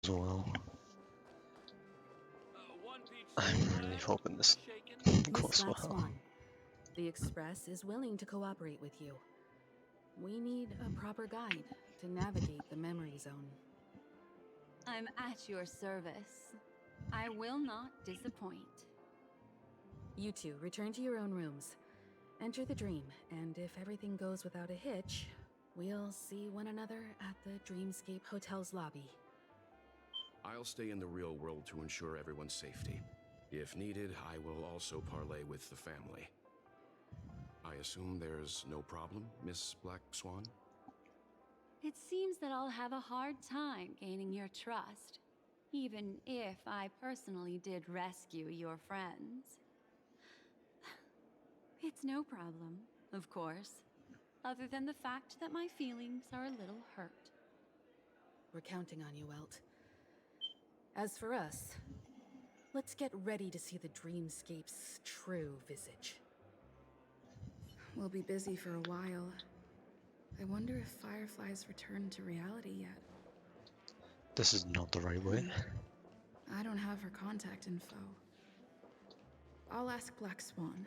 as well. I'm really hoping this goes Miss Black well. Swan, the Express is willing to cooperate with you. We need a proper guide to navigate the memory zone. I'm at your service. I will not disappoint. You two return to your own rooms. Enter the dream, and if everything goes without a hitch, we'll see one another at the Dreamscape Hotel's lobby. I'll stay in the real world to ensure everyone's safety. If needed, I will also parlay with the family. I assume there's no problem, Miss Black Swan? It seems that I'll have a hard time gaining your trust, even if I personally did rescue your friends. It's no problem, of course, other than the fact that my feelings are a little hurt. We're counting on you, Welt. As for us, let's get ready to see the Dreamscape's true visage. We'll be busy for a while. I wonder if Firefly's returned to reality yet. This is not the right way. I don't have her contact info. I'll ask Black Swan.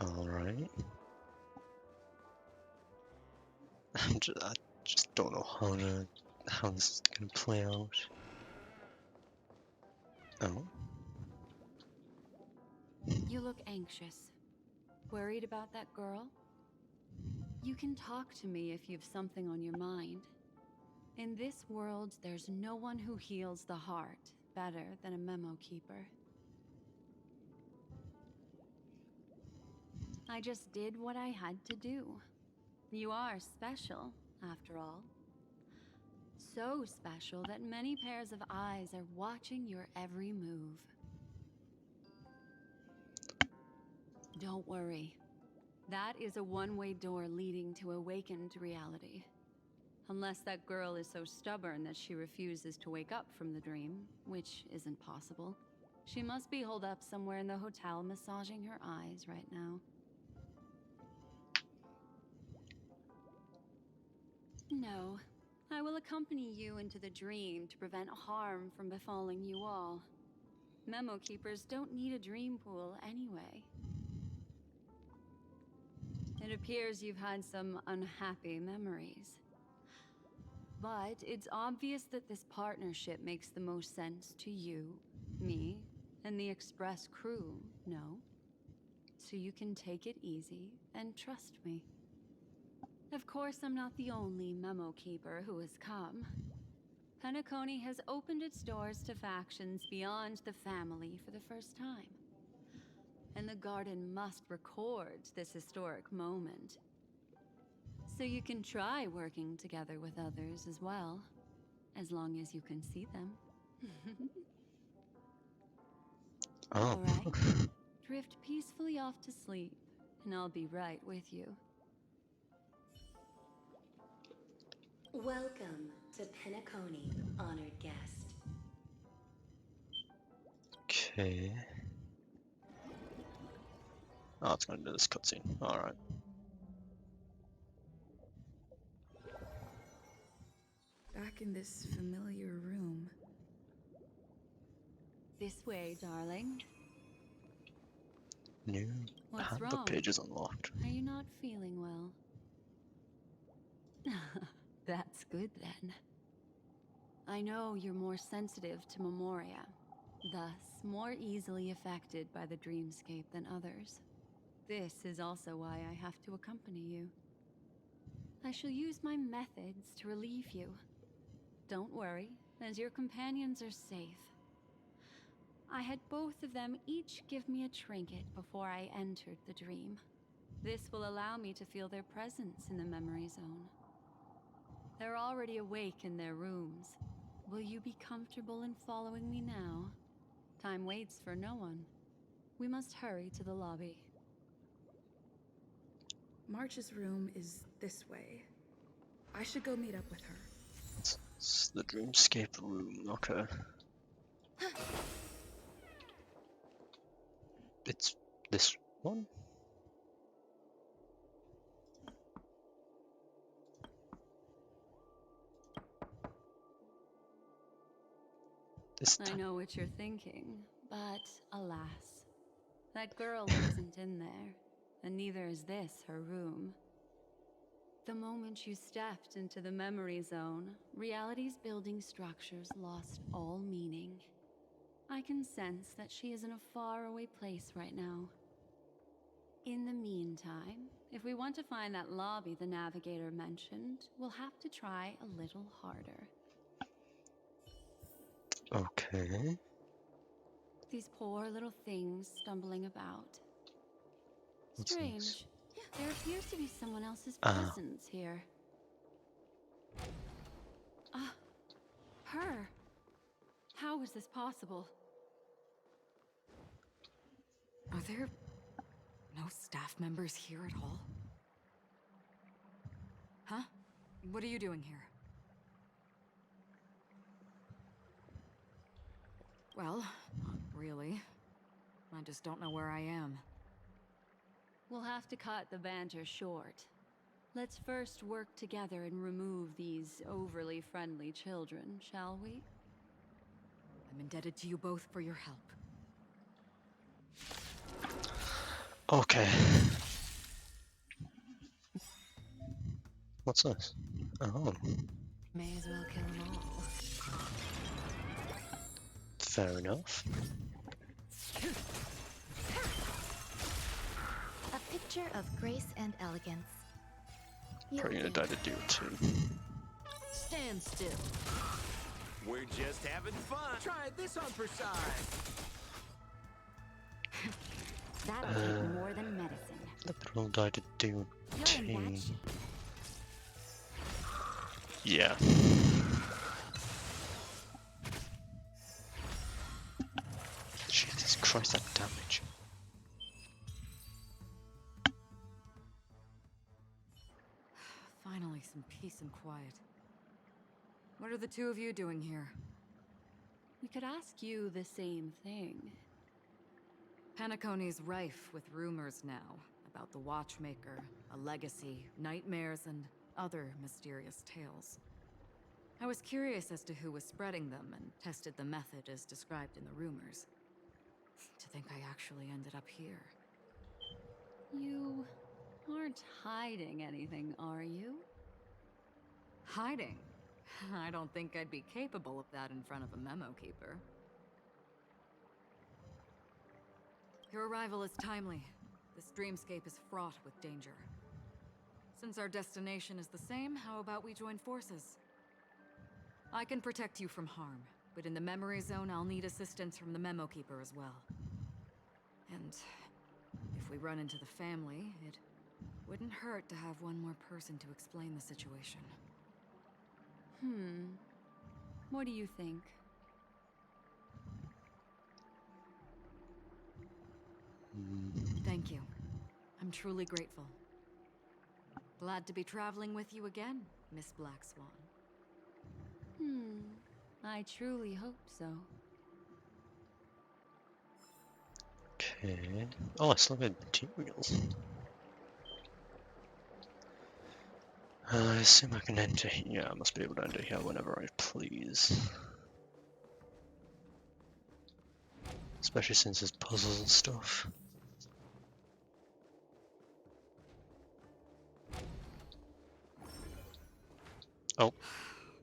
Alright. I just don't know how this is gonna play out. Oh. You look anxious. Worried about that girl? You can talk to me if you've something on your mind. In this world, there's no one who heals the heart better than a memo keeper. I just did what I had to do. You are special, after all. So special that many pairs of eyes are watching your every move. Don't worry. That is a one-way door leading to awakened reality. Unless that girl is so stubborn that she refuses to wake up from the dream, which isn't possible. She must be holed up somewhere in the hotel massaging her eyes right now. No, I will accompany you into the dream to prevent harm from befalling you all. Memo keepers don't need a dream pool anyway. It appears you've had some unhappy memories. But it's obvious that this partnership makes the most sense to you, me, and the Express crew, no? So you can take it easy and trust me. Of course, I'm not the only memo keeper who has come. Penacony has opened its doors to factions beyond the family for the first time. And the Garden must record this historic moment. So you can try working together with others as well, as long as you can see them. Oh. All right. Drift peacefully off to sleep, and I'll be right with you. Welcome to Penacony, honored guest. Okay. Oh, it's gonna do this cutscene. Alright. Back in this familiar room. This way, darling. New What's handbook wrong? page is unlocked. Are you not feeling well? That's good then. I know you're more sensitive to Memoria, thus more easily affected by the dreamscape than others. This is also why I have to accompany you. I shall use my methods to relieve you. Don't worry, as your companions are safe. I had both of them each give me a trinket before I entered the dream. This will allow me to feel their presence in the memory zone. They're already awake in their rooms. Will you be comfortable in following me now? Time waits for no one. We must hurry to the lobby. March's room is this way. I should go meet up with her. It's the dreamscape room, okay. It's this one? This I time. know what you're thinking, but alas, that girl isn't in there, and neither is this her room. The moment you stepped into the memory zone, reality's building structures lost all meaning. I can sense that she is in a faraway place right now. In the meantime, if we want to find that lobby the navigator mentioned, we'll have to try a little harder. Okay. These poor little things stumbling about. What's this? Strange. There appears to be someone else's Ah. presence here. Her. How is this possible? Are there no staff members here at all? Huh? What are you doing here? Well, not really. I just don't know where I am. We'll have to cut the banter short. Let's first work together and remove these overly friendly children, shall we? I'm indebted to you both for your help. Okay. What's this? Oh, May as well kill them all. fair enough. A picture of grace and elegance. Probably gonna die to do it too. Stand still. We're just having fun. Try this on for size. That'll take more than medicine. Let the all die to do You're in tea. bad shape. Yeah. Jesus Christ, that damage. Finally, some peace and quiet. What are the two of you doing here? We could ask you the same thing. Penacony's rife with rumors now about the Watchmaker, a legacy, nightmares, and other mysterious tales. I was curious as to who was spreading them and tested the method as described in the rumors. To think I actually ended up here. You aren't hiding anything, are you? Hiding? I don't think I'd be capable of that in front of a memo keeper. Your arrival is timely. This dreamscape is fraught with danger. Since our destination is the same, how about we join forces? I can protect you from harm, but in the memory zone, I'll need assistance from the memo keeper as well. And if we run into the family, it wouldn't hurt to have one more person to explain the situation. What do you think? Thank you. I'm truly grateful. Glad to be traveling with you again, Miss Black Swan. I truly hope so. Okay. Oh, I still got materials. I assume I can enter here. Yeah, I must be able to enter here whenever I please. Especially since there's puzzles and stuff. Oh,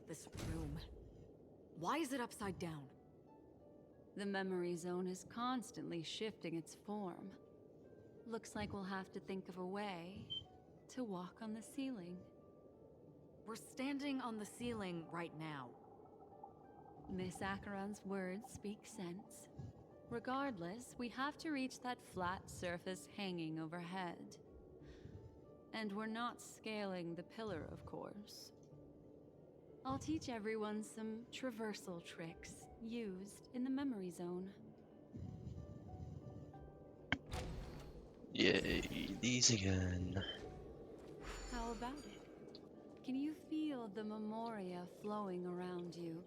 This room. Why is it upside down? The memory zone is constantly shifting its form. Looks like we'll have to think of a way to walk on the ceiling. We're standing on the ceiling right now. Miss Acheron's words speak sense. Regardless, we have to reach that flat surface hanging overhead. And we're not scaling the pillar, of course. I'll teach everyone some traversal tricks used in the memory zone. yay, these again. How about it? Can you feel the memoria flowing around you?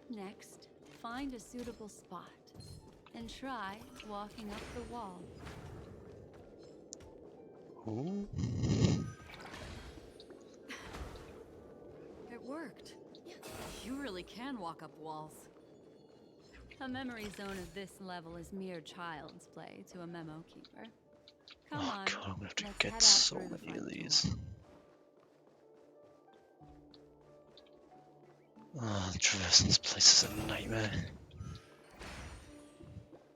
Next, find a suitable spot and try walking up the wall. Ooh. It worked. You really can walk up walls. A memory zone of this level is mere child's play to a memo keeper. Come Oh on, god, I'm gonna have to let's get head out so through the many of front door. these. Oh, traversing this place is a nightmare.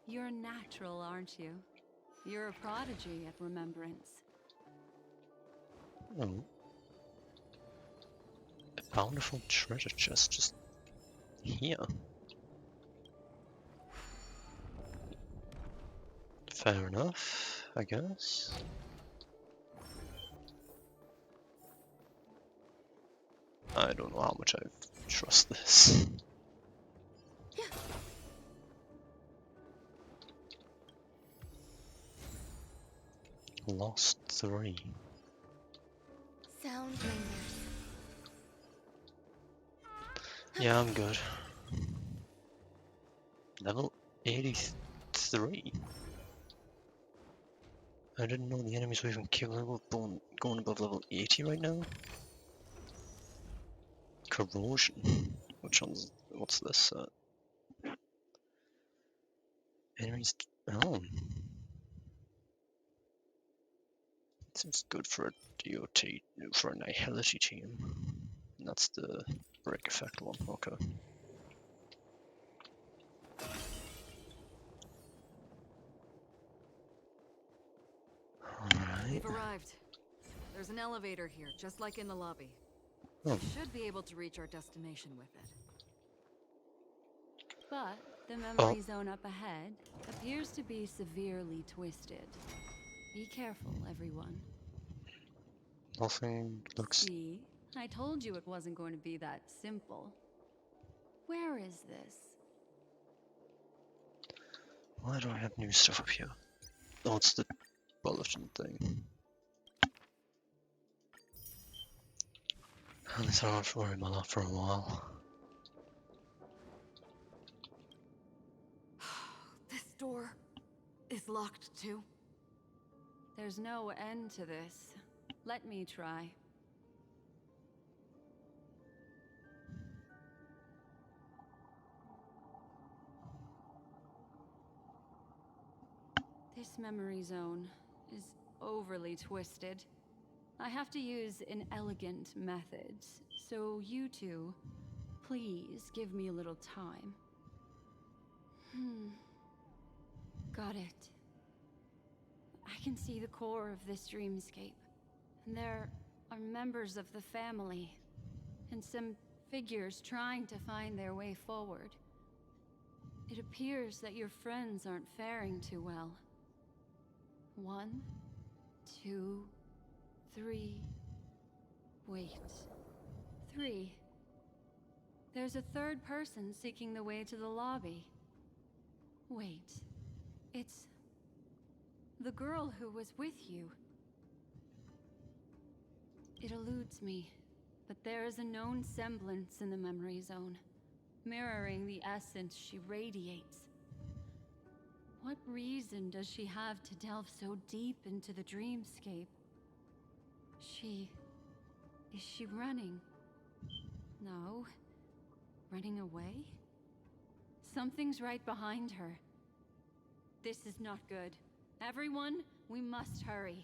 You're a natural, aren't you? You're a prodigy at remembrance. Oh. A bountiful treasure chest just here. Fair enough, I guess. I don't know how much I trust this. Lost 3. Sound lingers. Yeah, I'm good. Level 83. I didn't know the enemies were even capable of going above level 80 right now. Corrosion. Which one's... what's this? Enemies... oh. Seems good for a DOT, for a Nihility team. And that's the break effect one, okay. We've Alright. arrived. There's an elevator here, just like in the lobby. Oh. We should be able to reach our destination with it. But the memory zone up ahead appears to be severely twisted. Be careful, everyone. Nothing looks... See? I told you it wasn't going to be that simple. Where is this? Why do I have new stuff up here? Oh, it's the bulletin thing. And I don't have to worry about that for a while. This door is locked too. There's no end to this. Let me try. This memory zone is overly twisted. I have to use an elegant method, so you two, please give me a little time. Got it. I can see the core of this dreamscape, and there are members of the family, and some figures trying to find their way forward. It appears that your friends aren't faring too well. 1, 2, 3. Wait. 3. There's a third person seeking the way to the lobby. Wait. It's the girl who was with you. It eludes me, but there is a known semblance in the memory zone, mirroring the essence she radiates. What reason does she have to delve so deep into the dreamscape? Is she running? No. Running away? Something's right behind her. This is not good. Everyone, we must hurry.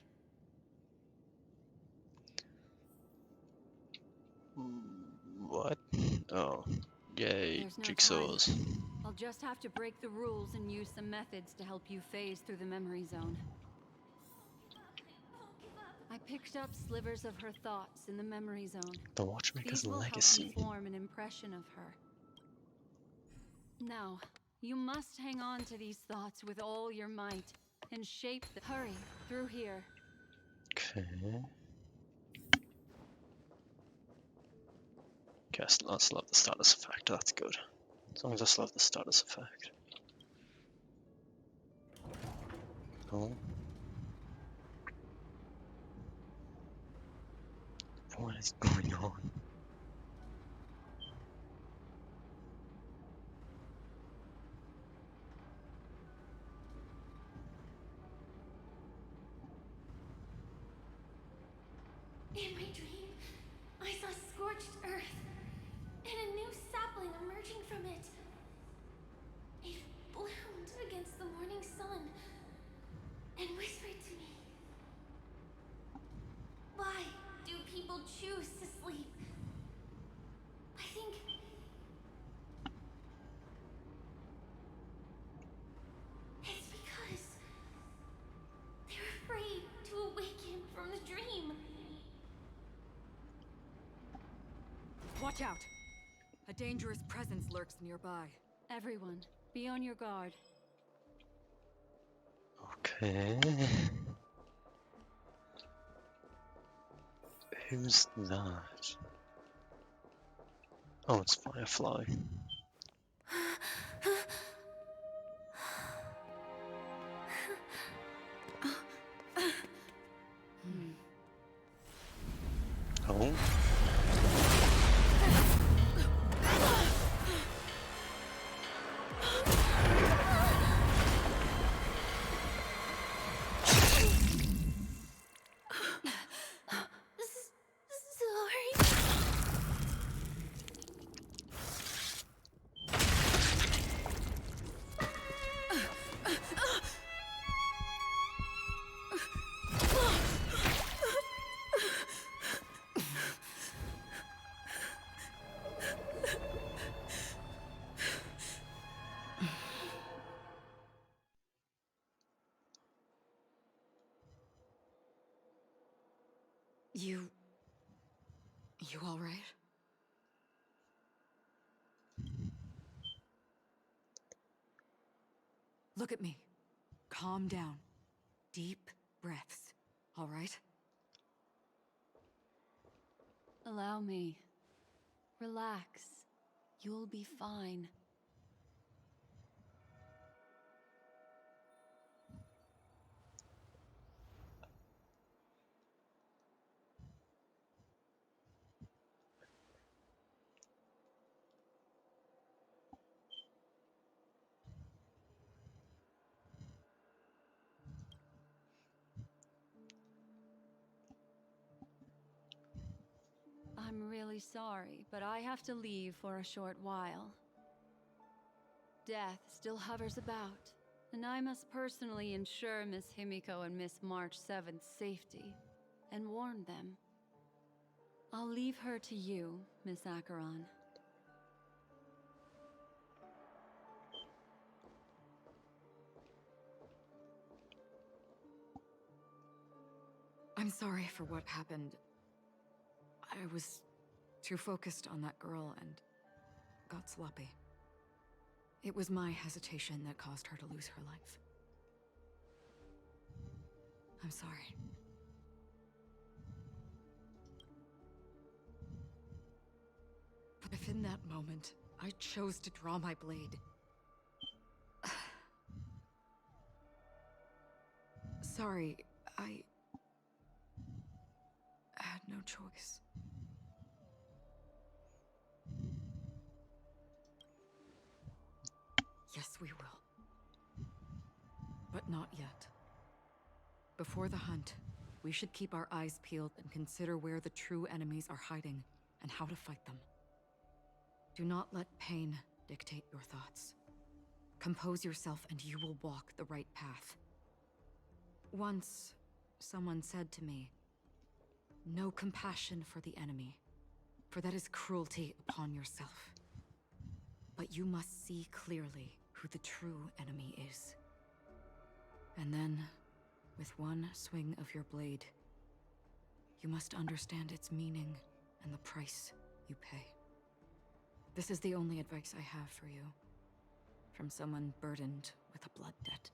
What? Oh. Yay, There's no jigsaws. time. I'll just have to break the rules and use some methods to help you phase through the memory zone. I picked up slivers of her thoughts in the memory zone. The Watchmaker's These will Legacy. help you form an impression of her. Now, you must hang on to these thoughts with all your might and shape the— Hurry, through here. Okay. Guess let's love the status effect, that's good. As long as I still have the status effect. Oh. What is going on? In my dream, I saw scorched earth and a new sapling emerging from it. A Watch out! A dangerous presence lurks nearby. Everyone, be on your guard. Okay. Who's that? Oh, it's Firefly. Oh. Sorry. You all right? Look at me. Calm down. Deep breaths. All right? Allow me. Relax. You'll be fine. I'm really sorry, but I have to leave for a short while. Death still hovers about, and I must personally ensure Miss Himiko and Miss March 7th's safety, and warn them. I'll leave her to you, Miss Acheron. I'm sorry for what happened. I was too focused on that girl and got sloppy. It was my hesitation that caused her to lose her life. I'm sorry. But if in that moment I chose to draw my blade... Sorry, I had no choice. Yes, we will. But not yet. Before the hunt, we should keep our eyes peeled and consider where the true enemies are hiding and how to fight them. Do not let pain dictate your thoughts. Compose yourself and you will walk the right path. Once, someone said to me, "No compassion for the enemy, for that is cruelty upon yourself. But you must see clearly who the true enemy is. And then, with one swing of your blade, you must understand its meaning and the price you pay." This is the only advice I have for you, from someone burdened with a blood debt.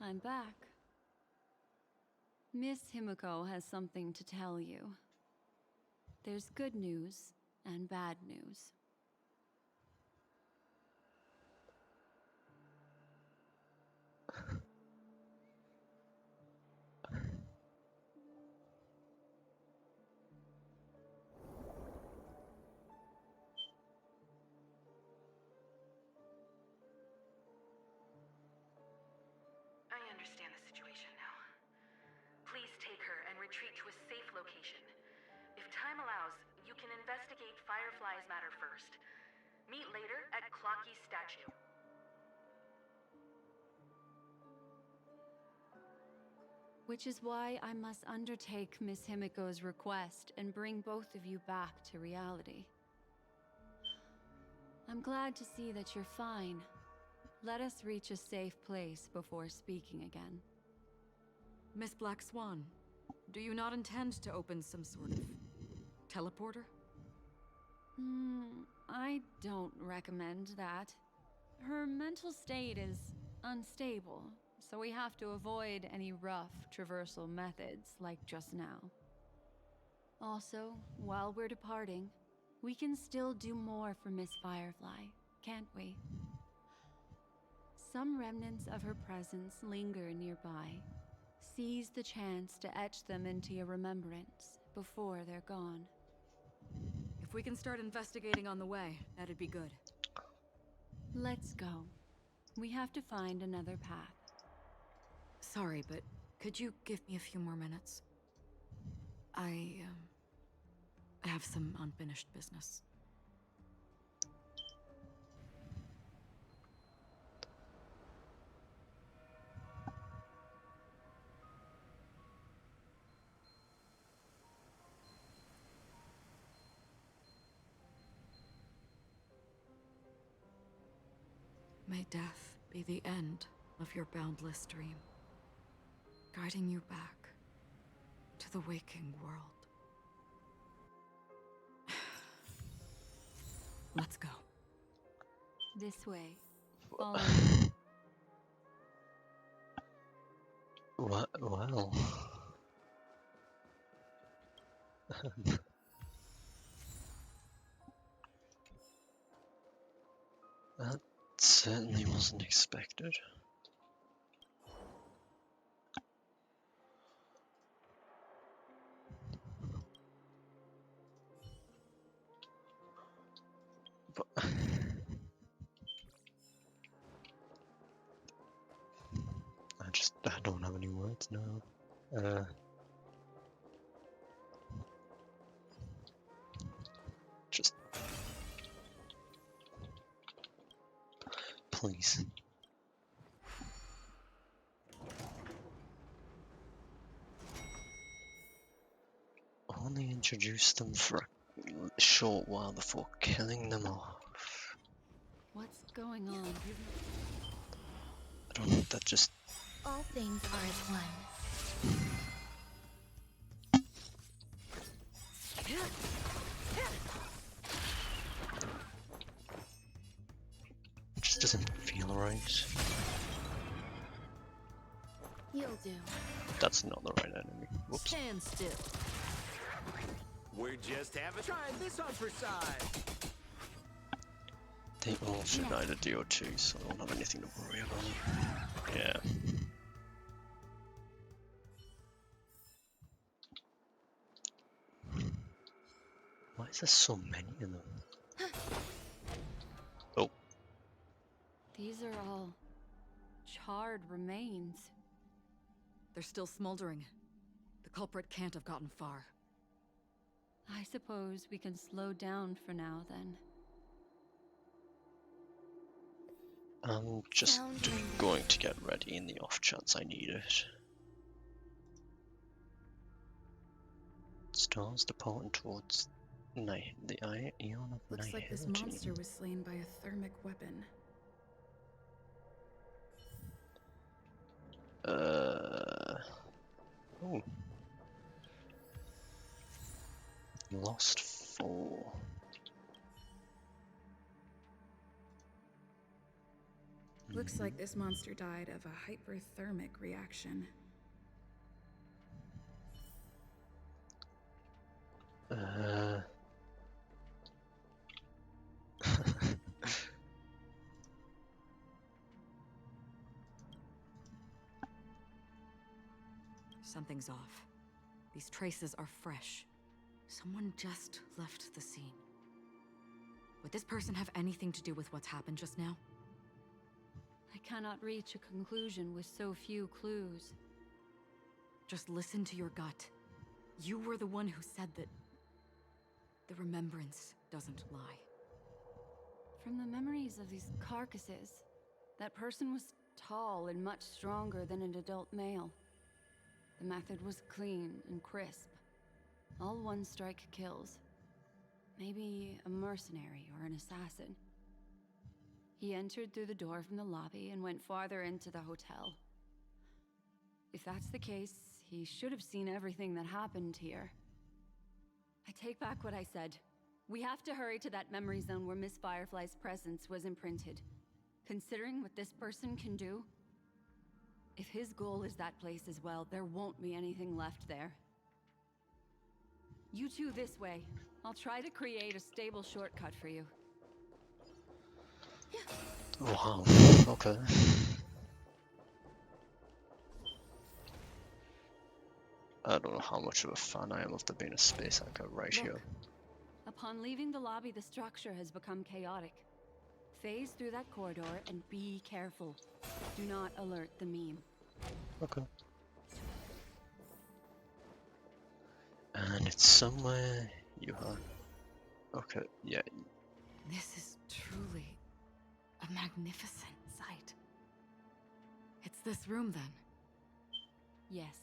I'm back. Miss Himiko has something to tell you. There's good news and bad news. I understand the situation now. Please take her and retreat to a safe location. If time allows, you can investigate Firefly's matter first. Meet later at Clocky's statue. Which is why I must undertake Miss Himiko's request and bring both of you back to reality. I'm glad to see that you're fine. Let us reach a safe place before speaking again. Miss Black Swan, Do you not intend to open some sort of teleporter? I don't recommend that. Her mental state is unstable, so we have to avoid any rough traversal methods like just now. Also, while we're departing, we can still do more for Miss Firefly, can't we? Some remnants of her presence linger nearby. Seize the chance to etch them into your remembrance before they're gone. If we can start investigating on the way, that'd be good. Let's go. We have to find another path. Sorry, but could you give me a few more minutes? I have some unfinished business. May death be the end of your boundless dream, guiding you back to the waking world. Let's go. This way. Follow me. What? Well. That certainly wasn't expected. But I don't have any words now. Just please. Only introduce them for a short while before killing them off. What's going on? I don't. That just. All things are as one. Just doesn't feel right. You'll do. That's not the right enemy. Whoops. Stand still. We're just having... Try this on for size. They all should either DO2, so I don't have anything to worry about. Yeah. Why is there so many of them? Oh. These are all charred remains. They're still smoldering. The culprit can't have gotten far. I suppose we can slow down for now, then. I'm just going to get ready in the off chance I need it. Stars departing towards night. The Eon of Looks like this Nihility. monster was slain by a thermic weapon. Oh. Lost 4. Looks like this monster died of a hyperthermic reaction. Something's off. These traces are fresh. Someone just left the scene. Would this person have anything to do with what's happened just now? I cannot reach a conclusion with so few clues. Just listen to your gut. You were the one who said that the remembrance doesn't lie. From the memories of these carcasses, that person was tall and much stronger than an adult male. The method was clean and crisp. All one strike kills. Maybe a mercenary or an assassin. He entered through the door from the lobby and went farther into the hotel. If that's the case, He should have seen everything that happened here. I take back what I said. We have to hurry to that memory zone where Miss Firefly's presence was imprinted. Considering what this person can do, if his goal is that place as well, there won't be anything left there. You two this way. I'll try to create a stable shortcut for you. Wow, okay. I don't know how much of a fan I am of there being a space anchor right Look, here. upon leaving the lobby, the structure has become chaotic. Phase through that corridor and be careful. Do not alert the meme. Okay. And it's somewhere you have. Okay, yeah. This is truly a magnificent sight. It's this room, then. Yes.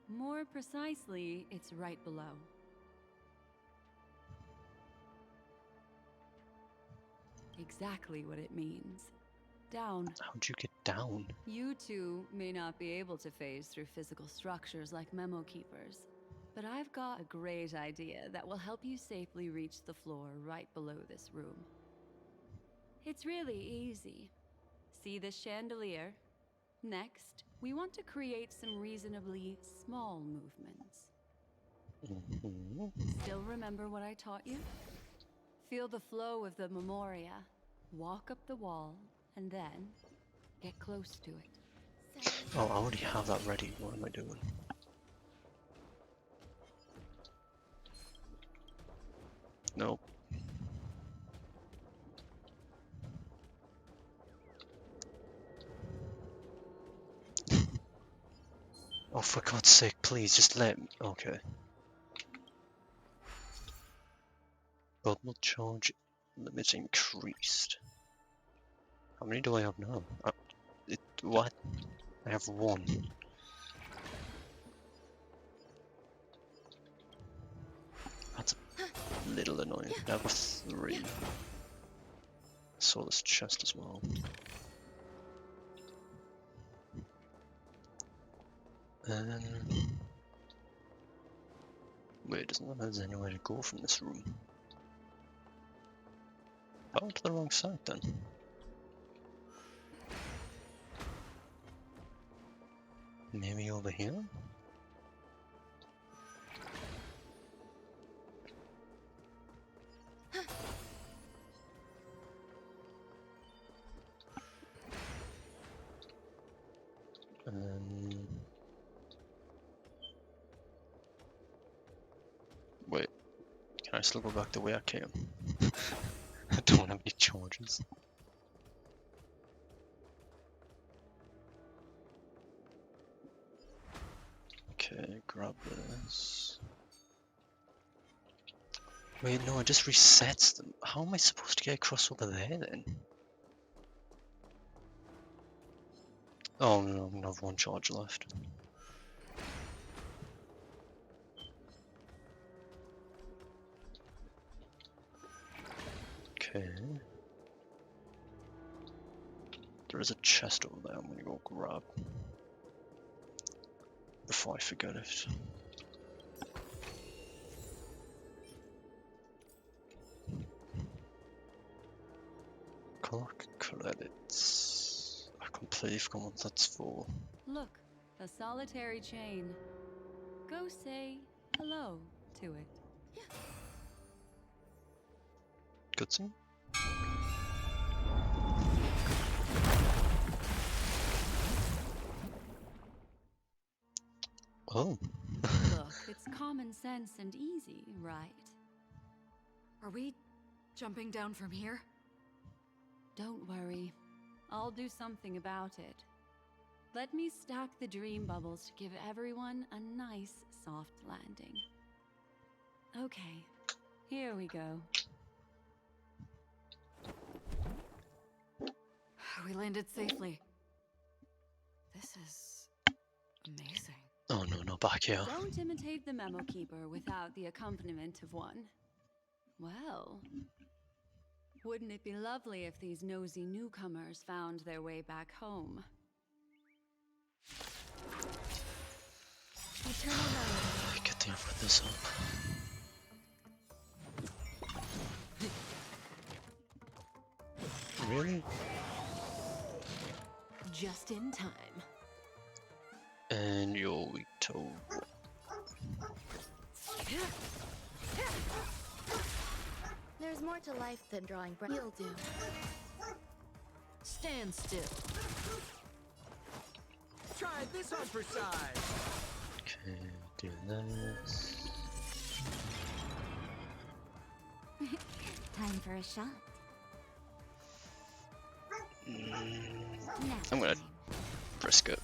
More precisely, it's right below. Exactly what it means. Down. How'd you get down? You two may not be able to phase through physical structures like memo keepers, but I've got a great idea that will help you safely reach the floor right below this room. It's really easy. See this chandelier? Next, we want to create some reasonably small movements. Still remember what I taught you? Feel the flow of the memoria, walk up the wall, and then get close to it. Oh, I already have that ready. What am I doing? Nope. Oh, for God's sake, please, just let me. Okay. Bubble charge limit increased. How many do I have now? What? I have one. That's a little annoying. I have 3. Saw this chest as well. Wait, doesn't look like there's anywhere to go from this room. I went to the wrong side then. Maybe over here? Wait, can I still go back the way I came? I don't have any charges. Okay, grab this. Wait, no, it just resets them. How am I supposed to get across over there then? Oh no, I'm gonna have 1 charge left. Okay. There is a chest over there I'm gonna go grab. Before I forget it. Collect credits. I completely forgot what that's for. Look, a solitary chain. Go say hello to it. Cutscene? Oh. Look, it's common sense and easy, right? Are we jumping down from here? Don't worry. I'll do something about it. Let me stack the dream bubbles to give everyone a nice, soft landing. Okay, here we go. We landed safely. This is amazing. Oh no, not back here. Don't imitate the memo keeper without the accompaniment of one. Well, wouldn't it be lovely if these nosy newcomers found their way back home? Eternal melody. Good thing I've got this up. Really? Just in time. And you're weak to There's more to life than drawing breath. You'll do. Stand still. Try this on for size. Okay, do this. Time for a shot. I'm gonna risk it.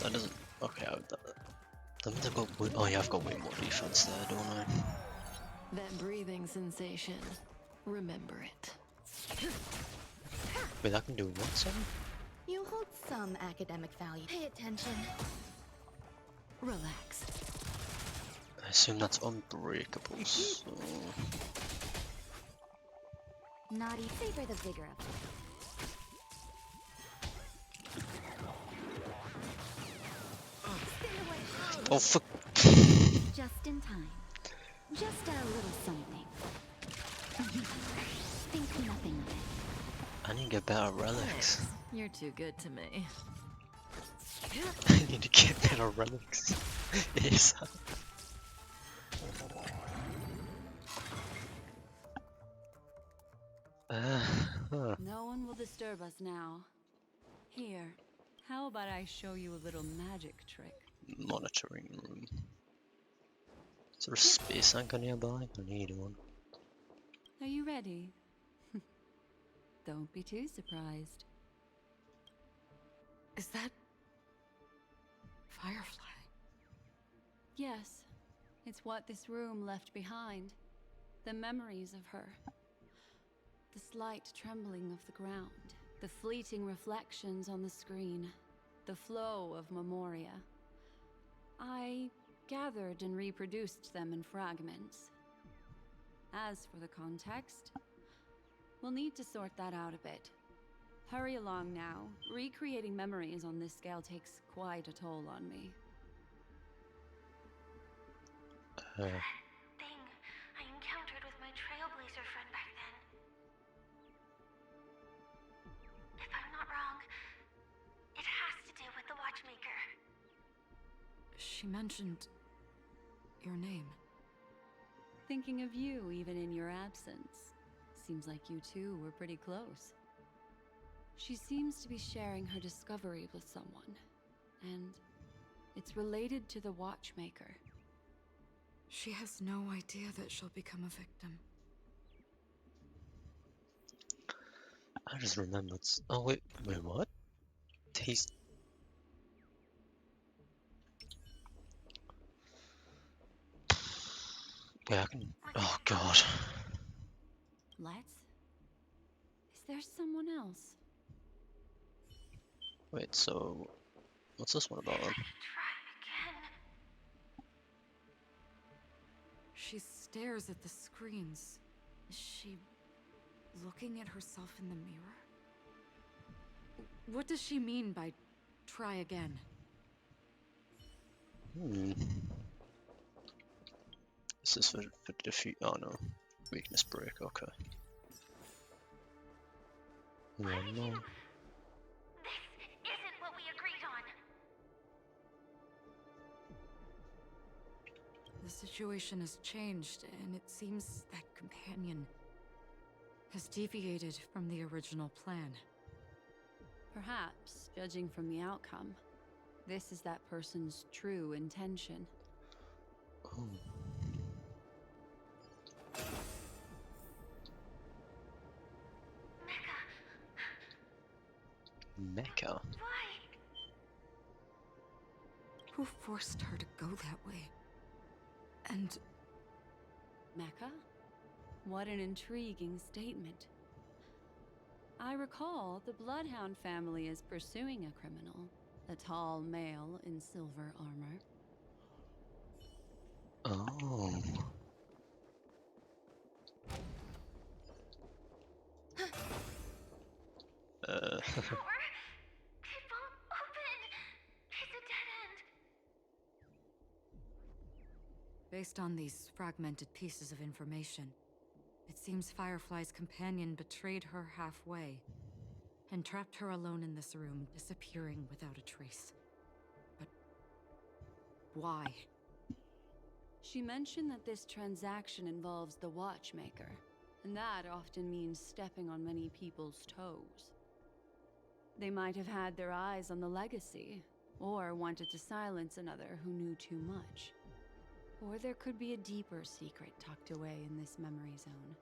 That doesn't. Okay, I've got. Oh yeah, I've got way more defense there, don't I? That breathing sensation. Remember it. Wait, I can do what, sorry? You hold some academic value. Pay attention. Relax. I assume that's unbreakable, so... Naughty. Savor the vigor of it. Oh, fuck! Just in time. Just a little something. Think nothing of it. I need to get better relics. You're too good to me. I need to get better relics. Yes. No one will disturb us now. Here, how about I show you a little magic trick? Monitoring room. Is there a space anchor nearby? I need one. Are you ready? Don't be too surprised. Is that Firefly? Yes, it's what this room left behind. The memories of her. The slight trembling of the ground. The fleeting reflections on the screen. The flow of memoria. I gathered and reproduced them in fragments. As for the context, we'll need to sort that out a bit. Hurry along now. Recreating memories on this scale takes quite a toll on me. Thing I encountered with my Trailblazer friend back then. If I'm not wrong, it has to do with the Watchmaker. She mentioned your name. Thinking of you even in your absence. Seems like you two were pretty close. She seems to be sharing her discovery with someone, and it's related to the Watchmaker. She has no idea that she'll become a victim. I just remembered. Oh wait, what? He's. Wait, I can. Oh god. Let's? Is there someone else? Wait, so what's this one about then? Try again. She stares at the screens. Is she looking at herself in the mirror? What does she mean by try again? This is for defeat. Oh no. Weakness break, okay. Yeah, Why did no. you? This isn't what we agreed on. The situation has changed, and it seems that companion has deviated from the original plan. Perhaps, judging from the outcome, this is that person's true intention. Oh. Mecha. Why? Who forced her to go that way? And Mecca? What an intriguing statement. I recall the Bloodhound family is pursuing a criminal, a tall male in silver armor. Oh. It won't open. It's a dead end. Based on these fragmented pieces of information, it seems Firefly's companion betrayed her halfway and trapped her alone in this room, disappearing without a trace. But why? She mentioned that this transaction involves the Watchmaker, and that often means stepping on many people's toes. They might have had their eyes on the legacy, or wanted to silence another who knew too much. Or there could be a deeper secret tucked away in this memory zone.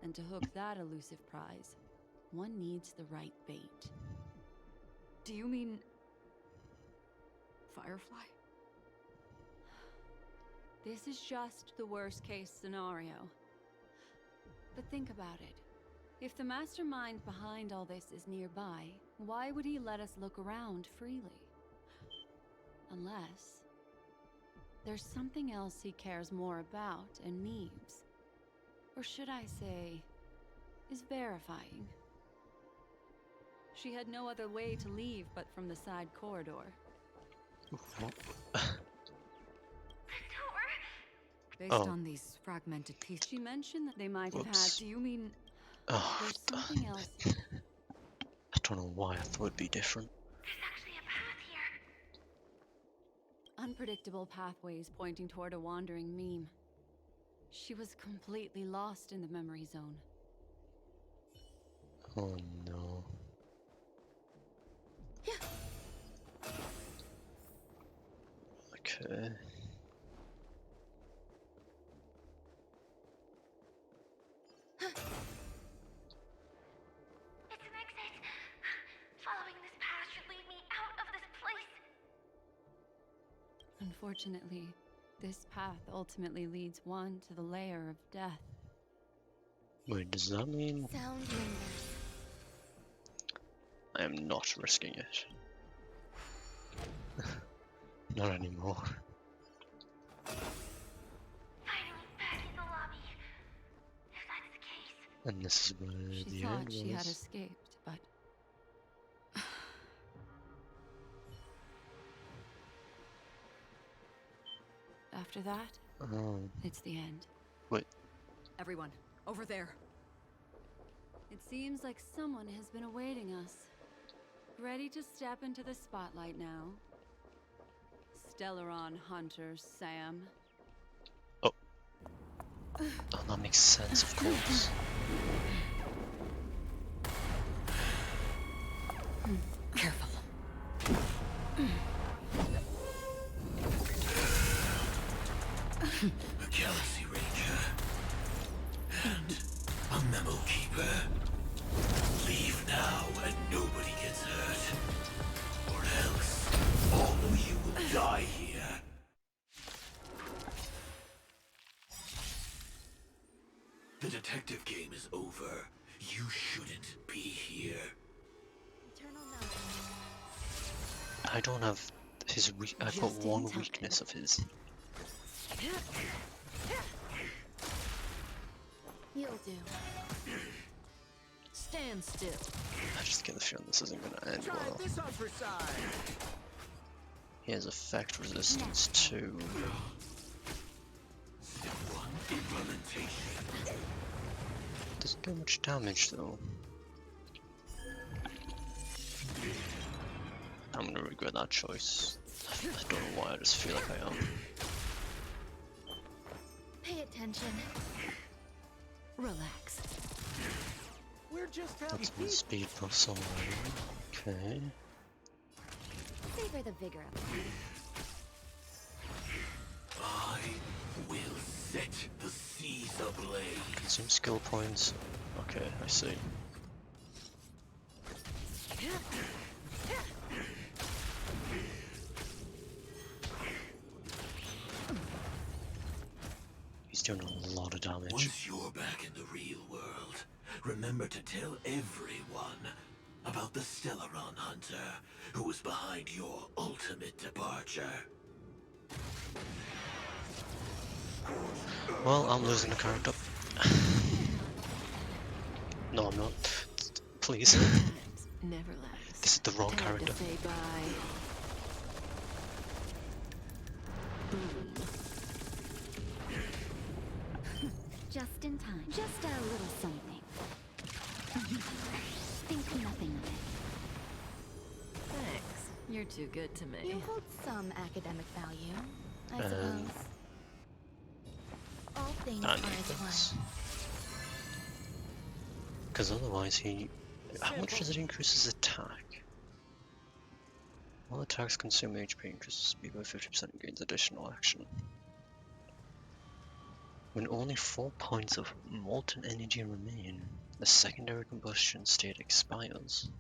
And to hook that elusive prize, one needs the right bait. Do you mean Firefly? This is just the worst-case scenario. But think about it. If the mastermind behind all this is nearby, why would he let us look around freely? Unless there's something else he cares more about and needs. Or should I say, is verifying. She had no other way to leave but from the side corridor. Based on these fragmented pieces, She mentioned that they might have had. do you mean There's something else. I don't know why I thought it'd be different. There's actually a path here. Unpredictable pathways pointing toward a wandering meme. She was completely lost in the memory zone. Oh no. Okay. It's an exit. Following this path should lead me out of this place. Unfortunately, this path ultimately leads one to the lair of death. Wait, does that mean Sound lingers. I am not risking it? Not anymore. Finally back in the lobby. If that's the case. And this is where She the thought end she had was. escaped, but after that, Oh, it's the end. wait. everyone over there? It seems like someone has been awaiting us. Ready to step into the spotlight now. Stellaron Hunter Sam. Oh, that makes sense, of course. Careful. A Galaxy Ranger. And a Memo Keeper. Leave now and nobody gets hurt. Or else, all of you will die here. The detective game is over. You shouldn't be here. Eternal knowledge. I don't have his weak. I've got Just in one time. weakness of his. You'll do. Stand still. I just get the feeling this isn't gonna end Try well. this on for size. He has effect resistance too. Step 1, implementation. Doesn't do much damage though. I'm gonna regret that choice. I don't know why, I just feel like I am. Pay attention. Relax. We're just having That's my speed plus already. Okay. Savor the vigor of it. I will set the seas ablaze. Consume skill points. Okay, I see. He's doing a lot of damage. Once you're back in the real world, remember to tell everyone about the Stellaron Hunter who was behind your ultimate departure. Well, I'm losing the character. No, I'm not. Please. never lasts. This is the wrong Time character. to say bye. Boom. Just in time. Just a little something. Think nothing of it. Thanks. You're too good to me. You hold some academic value, I suppose. All things are as one. Because otherwise he... How much does it increase his attack? All attacks consume HP, increases speed by 50% and gains additional action. When only 4 points of molten energy remain, the secondary combustion state expires.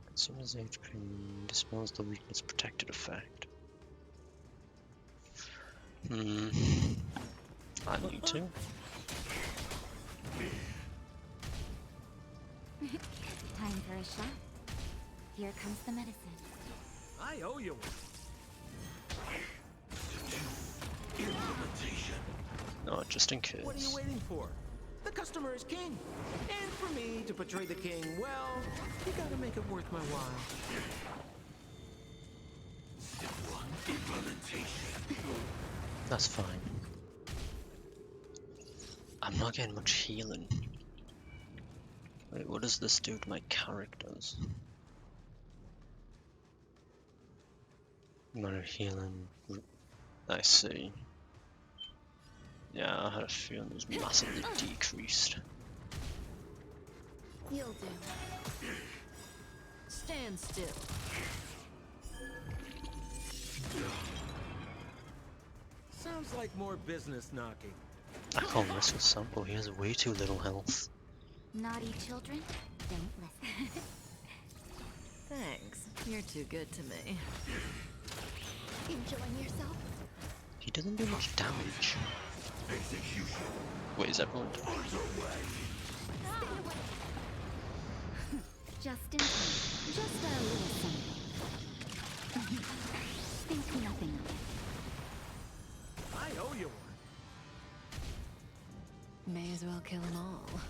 Consumes HP, dispels the weakness protected effect. I need to. Time for a shot. Here comes the medicine. I owe you one. Implementation. No, just in case. What are you waiting for? The customer is king. And for me to portray the king, well, you gotta make it worth my while. Step 1, implementation. That's fine. I'm not getting much healing. Wait, what does this do to my characters? Amount of healing. I see. Yeah, I had a feeling it was massively decreased. You'll do. Stand still. Sounds like more business knocking. I can't risk a sample, he has way too little health. Naughty children, don't listen. Thanks. You're too good to me. Enjoying yourself? He doesn't do much damage. Execution. Wait, is everyone Just in time. Just a little something. Think nothing of it. I owe you one. May as well kill them all.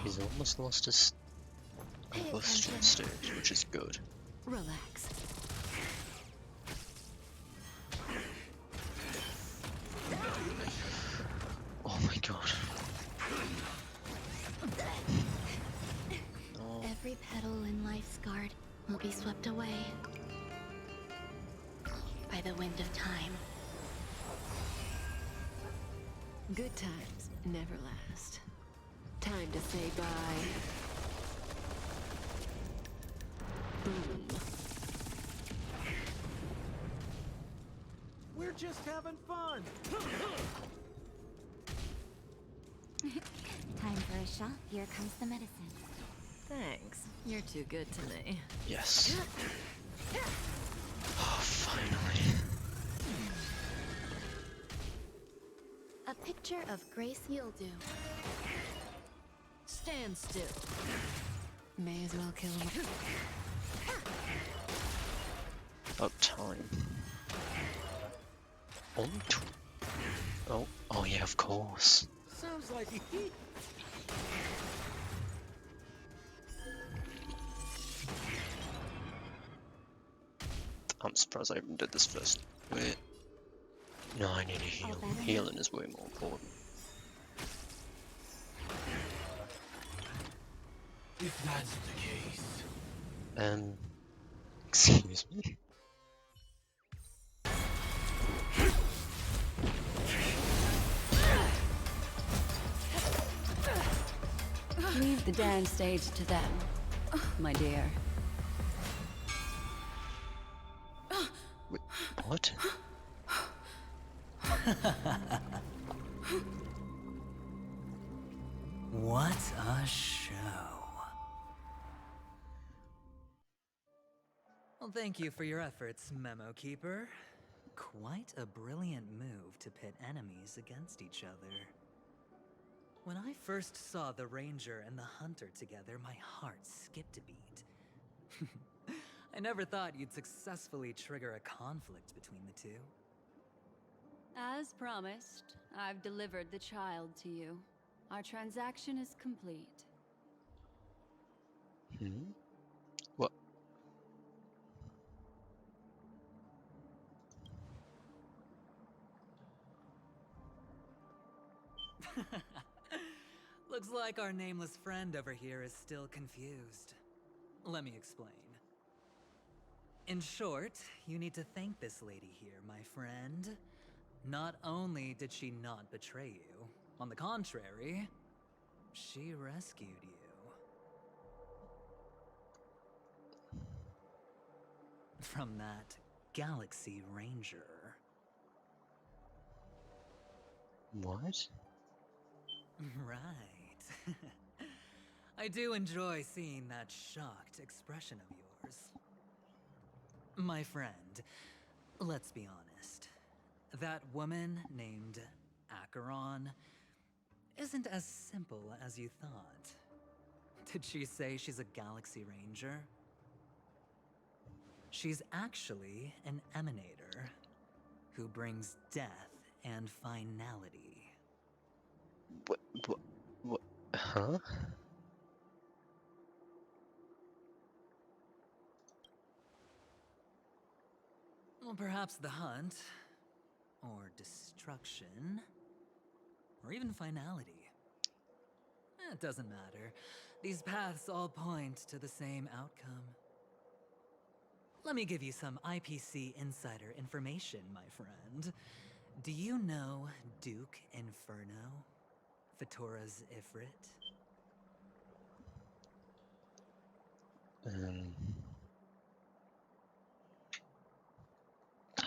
He's almost lost his combustion stage, which is good. Relax. Oh my god. No. Every petal in life's guard will be swept away by the wind of time. Good times never last. Time to say bye. Boom. We're just having fun. Time for a shot. Here comes the medicine. Thanks. You're too good to me. Yes. Oh, finally. A picture of Grace you'll do. Stand still. May as well kill them. About time. Only two. Oh yeah, of course. Sounds like I'm surprised I even did this first. Wait. No, I need to heal. Healing is way more important. if that's the case. Excuse me. Leave the dance stage to them, my dear. Wait, what? What a show. Well, thank you for your efforts, Memo Keeper. Quite a brilliant move to pit enemies against each other. When I first saw the Ranger and the Hunter together, my heart skipped a beat. I never thought you'd successfully trigger a conflict between the two. As promised, I've delivered the child to you. Our transaction is complete. Hmm? What? Looks like our nameless friend over here is still confused. Let me explain. In short, you need to thank this lady here, my friend. Not only did she not betray you, on the contrary, she rescued you. From that Galaxy Ranger. What? Right. I do enjoy seeing that shocked expression of yours. My friend, let's be honest. That woman named Acheron isn't as simple as you thought. Did she say she's a Galaxy Ranger? She's actually an emanator who brings death and finality. What? Huh? Well, perhaps the hunt, or destruction, or even finality. It doesn't matter. These paths all point to the same outcome. Let me give you some IPC insider information, my friend. Do you know Duke Inferno? Fatora's Ifrit?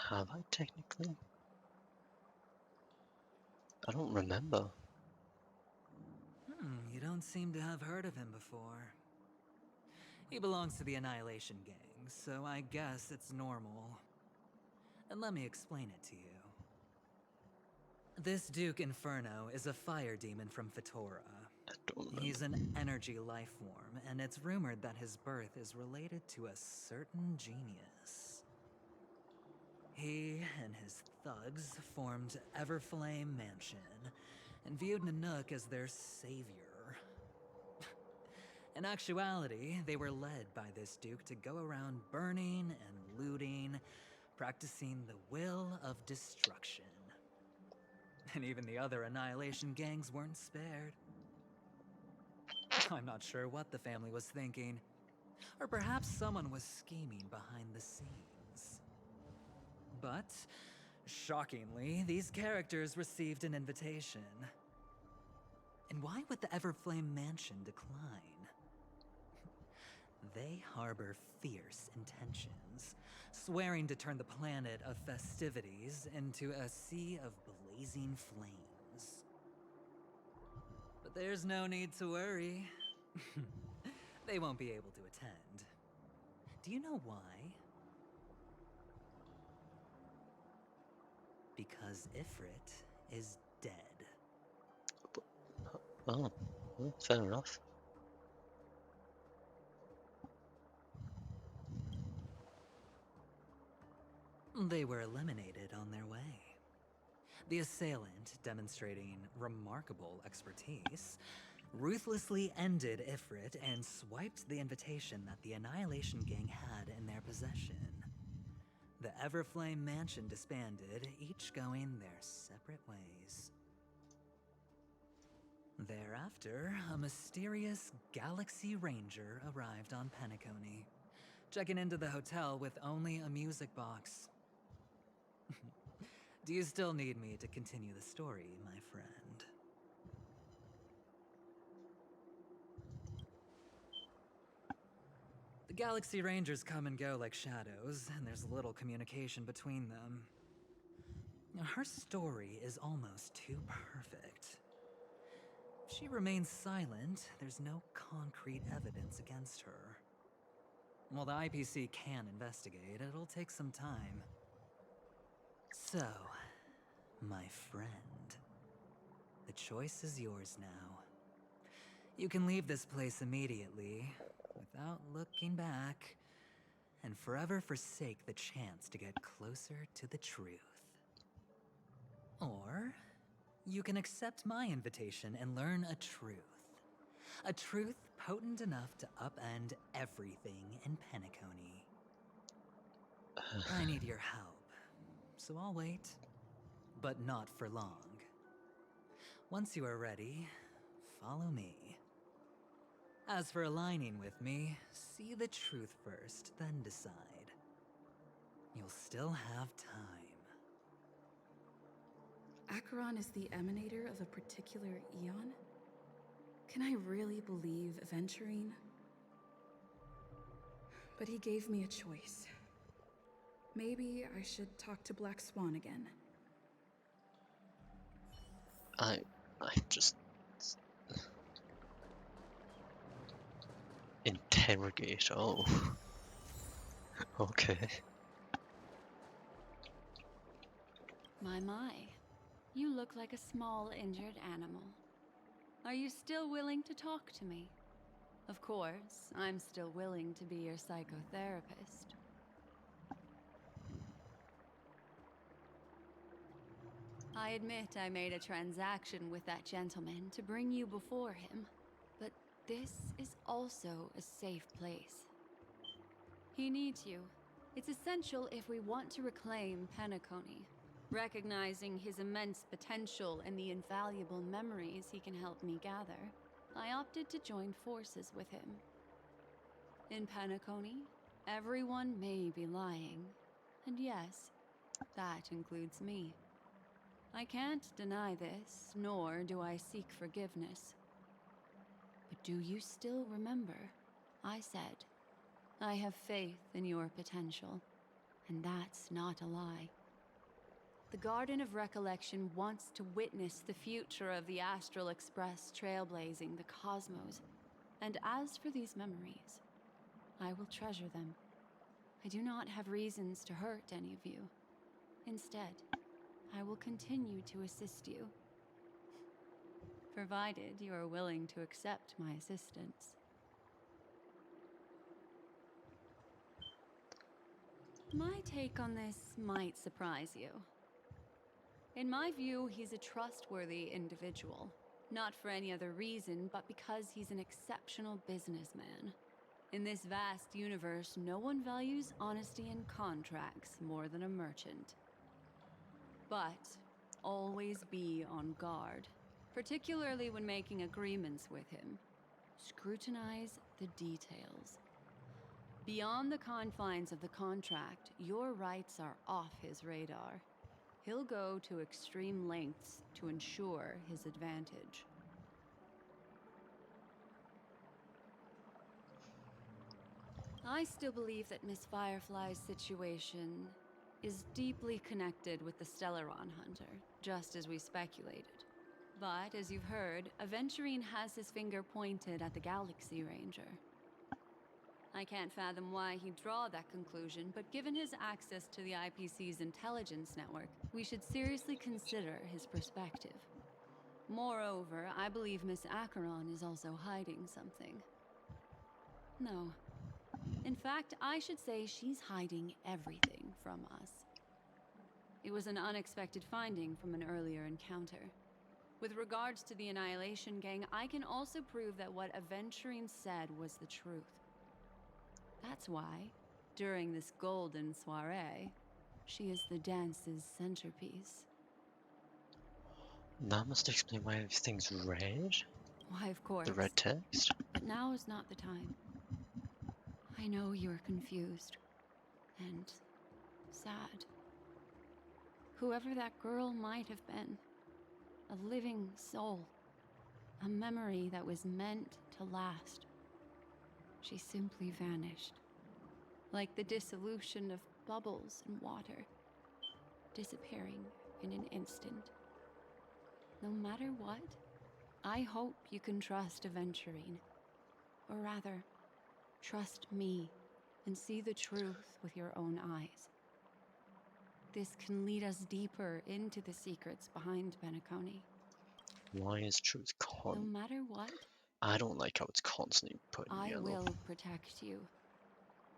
Have I technically? I don't remember. You don't seem to have heard of him before. He belongs to the Annihilation Gang, so I guess it's normal. And let me explain it to you. This Duke Inferno is a fire demon from Fatora. I don't remember. He's an energy life form, and it's rumored that his birth is related to a certain genius. He and his thugs formed Everflame Mansion, and viewed Nanook as their savior. In actuality, they were led by this Duke to go around burning and looting, practicing the will of destruction. And even the other Annihilation gangs weren't spared. I'm not sure what the family was thinking. Or perhaps someone was scheming behind the scenes. But, shockingly, these characters received an invitation. And why would the Everflame Mansion decline? They harbor fierce intentions, swearing to turn the planet of festivities into a sea of blazing flames. But there's no need to worry. They won't be able to attend. Do you know why? Because Ifrit is dead. Oh, well, fair enough. They were eliminated on their way. The assailant, demonstrating remarkable expertise, ruthlessly ended Ifrit and swiped the invitation that the Annihilation Gang had in their possession. The Everflame Mansion disbanded, each going their separate ways. Thereafter, a mysterious Galaxy Ranger arrived on Penacony, checking into the hotel with only a music box. Do you still need me to continue the story, my friend? The Galaxy Rangers come and go like shadows, and there's little communication between them. Now, her story is almost too perfect. If she remains silent, there's no concrete evidence against her. While the IPC can investigate, it'll take some time. So, my friend, the choice is yours now. You can leave this place immediately, without looking back, and forever forsake the chance to get closer to the truth. Or, you can accept my invitation and learn a truth. A truth potent enough to upend everything in Penacony. I need your help, so I'll wait. But not for long. Once you are ready, follow me. As for aligning with me, see the truth first, then decide. You'll still have time. Acheron is the emanator of a particular eon? Can I really believe Aventurine? But he gave me a choice. Maybe I should talk to Black Swan again. I just interrogate. Oh, okay. My. You look like a small injured animal. Are you still willing to talk to me? Of course, I'm still willing to be your psychotherapist. I admit I made a transaction with that gentleman to bring you before him, but this is also a safe place. He needs you. It's essential if we want to reclaim Penacony. Recognizing his immense potential and the invaluable memories he can help me gather, I opted to join forces with him. In Penacony, everyone may be lying, and yes, that includes me. I can't deny this, nor do I seek forgiveness. But do you still remember? I said, I have faith in your potential, and that's not a lie. The Garden of Recollection wants to witness the future of the Astral Express trailblazing the cosmos. And as for these memories, I will treasure them. I do not have reasons to hurt any of you. Instead, I will continue to assist you. Provided you are willing to accept my assistance. My take on this might surprise you. In my view, he's a trustworthy individual. Not for any other reason, but because he's an exceptional businessman. In this vast universe, no one values honesty in contracts more than a merchant. But always be on guard, particularly when making agreements with him. Scrutinize the details. Beyond the confines of the contract, your rights are off his radar. He'll go to extreme lengths to ensure his advantage. I still believe that Miss Firefly's situation is deeply connected with the Stellaron Hunter, just as we speculated. But, as you've heard, Aventurine has his finger pointed at the Galaxy Ranger. I can't fathom why he'd draw that conclusion, but given his access to the IPC's intelligence network, we should seriously consider his perspective. Moreover, I believe Miss Acheron is also hiding something. No. In fact, I should say she's hiding everything from us. It was an unexpected finding from an earlier encounter. With regards to the Annihilation Gang, I can also prove that what Aventurine said was the truth. That's why, during this golden soiree, she is the dance's centerpiece. That must explain why everything's red. Why, of course. The red text. But now is not the time. I know you're confused and sad. Whoever that girl might have been, a living soul, a memory that was meant to last. She simply vanished, like the dissolution of bubbles in water, disappearing in an instant. No matter what, I hope you can trust Aventurine, or rather, trust me and see the truth with your own eyes. This can lead us deeper into the secrets behind Penacony. Why is truth No matter what, I don't like how it's constantly put in I yellow. will protect you.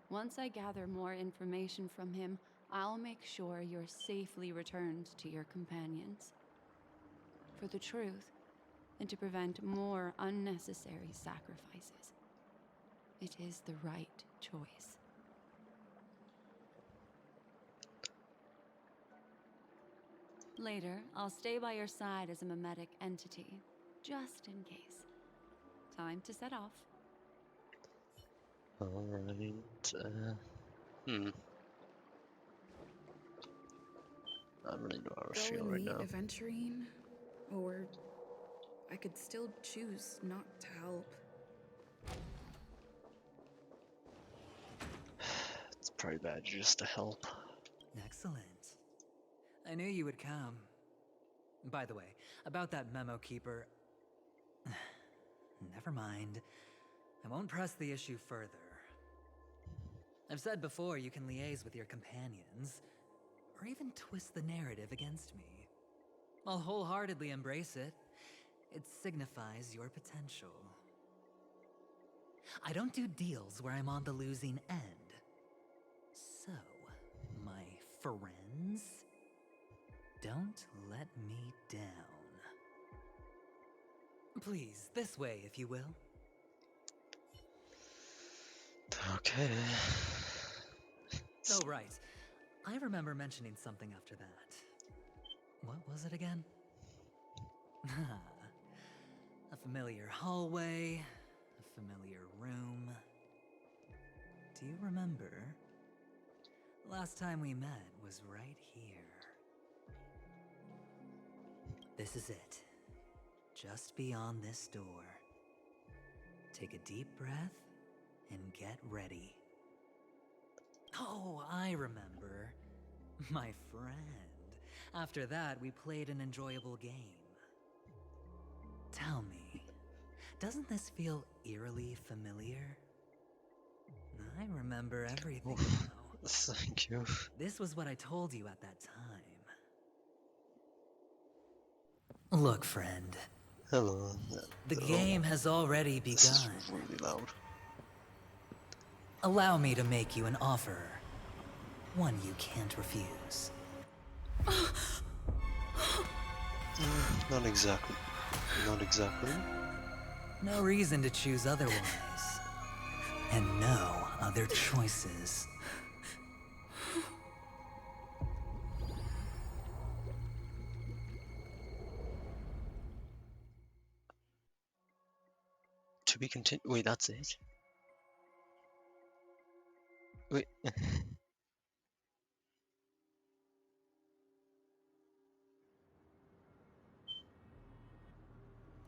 Once I gather more information from him, I'll make sure you're safely returned to your companions. for the truth and to prevent more unnecessary sacrifices. It is the right choice. Later, I'll stay by your side as a mimetic entity, just in case. Time to set off. Alright, I don't really know how I Go feel and right meet now. Aventurine, or I could still choose not to help. It's probably bad just to help. Excellent. I knew you would come. By the way, about that memo keeper... Never mind. I won't press the issue further. I've said before you can liaise with your companions, or even twist the narrative against me. I'll wholeheartedly embrace it. It signifies your potential. I don't do deals where I'm on the losing end. So, my friends, don't let me down. Please, this way, if you will. Okay. Oh, right. I remember mentioning something after that. What was it again? A familiar hallway, a familiar room. Do you remember? Last time we met was right here. This is it. Just beyond this door. Take a deep breath and get ready. Oh, I remember. My friend. After that, we played an enjoyable game. Tell me, doesn't this feel eerily familiar? I remember everything now. Thank you. This was what I told you at that time. Look, friend. Hello. The game has already begun. This is really loud. Allow me to make you an offer. One you can't refuse. Not exactly. Not exactly. No reason to choose otherwise. And no other choices. To be continued. Wait, that's it? Wait.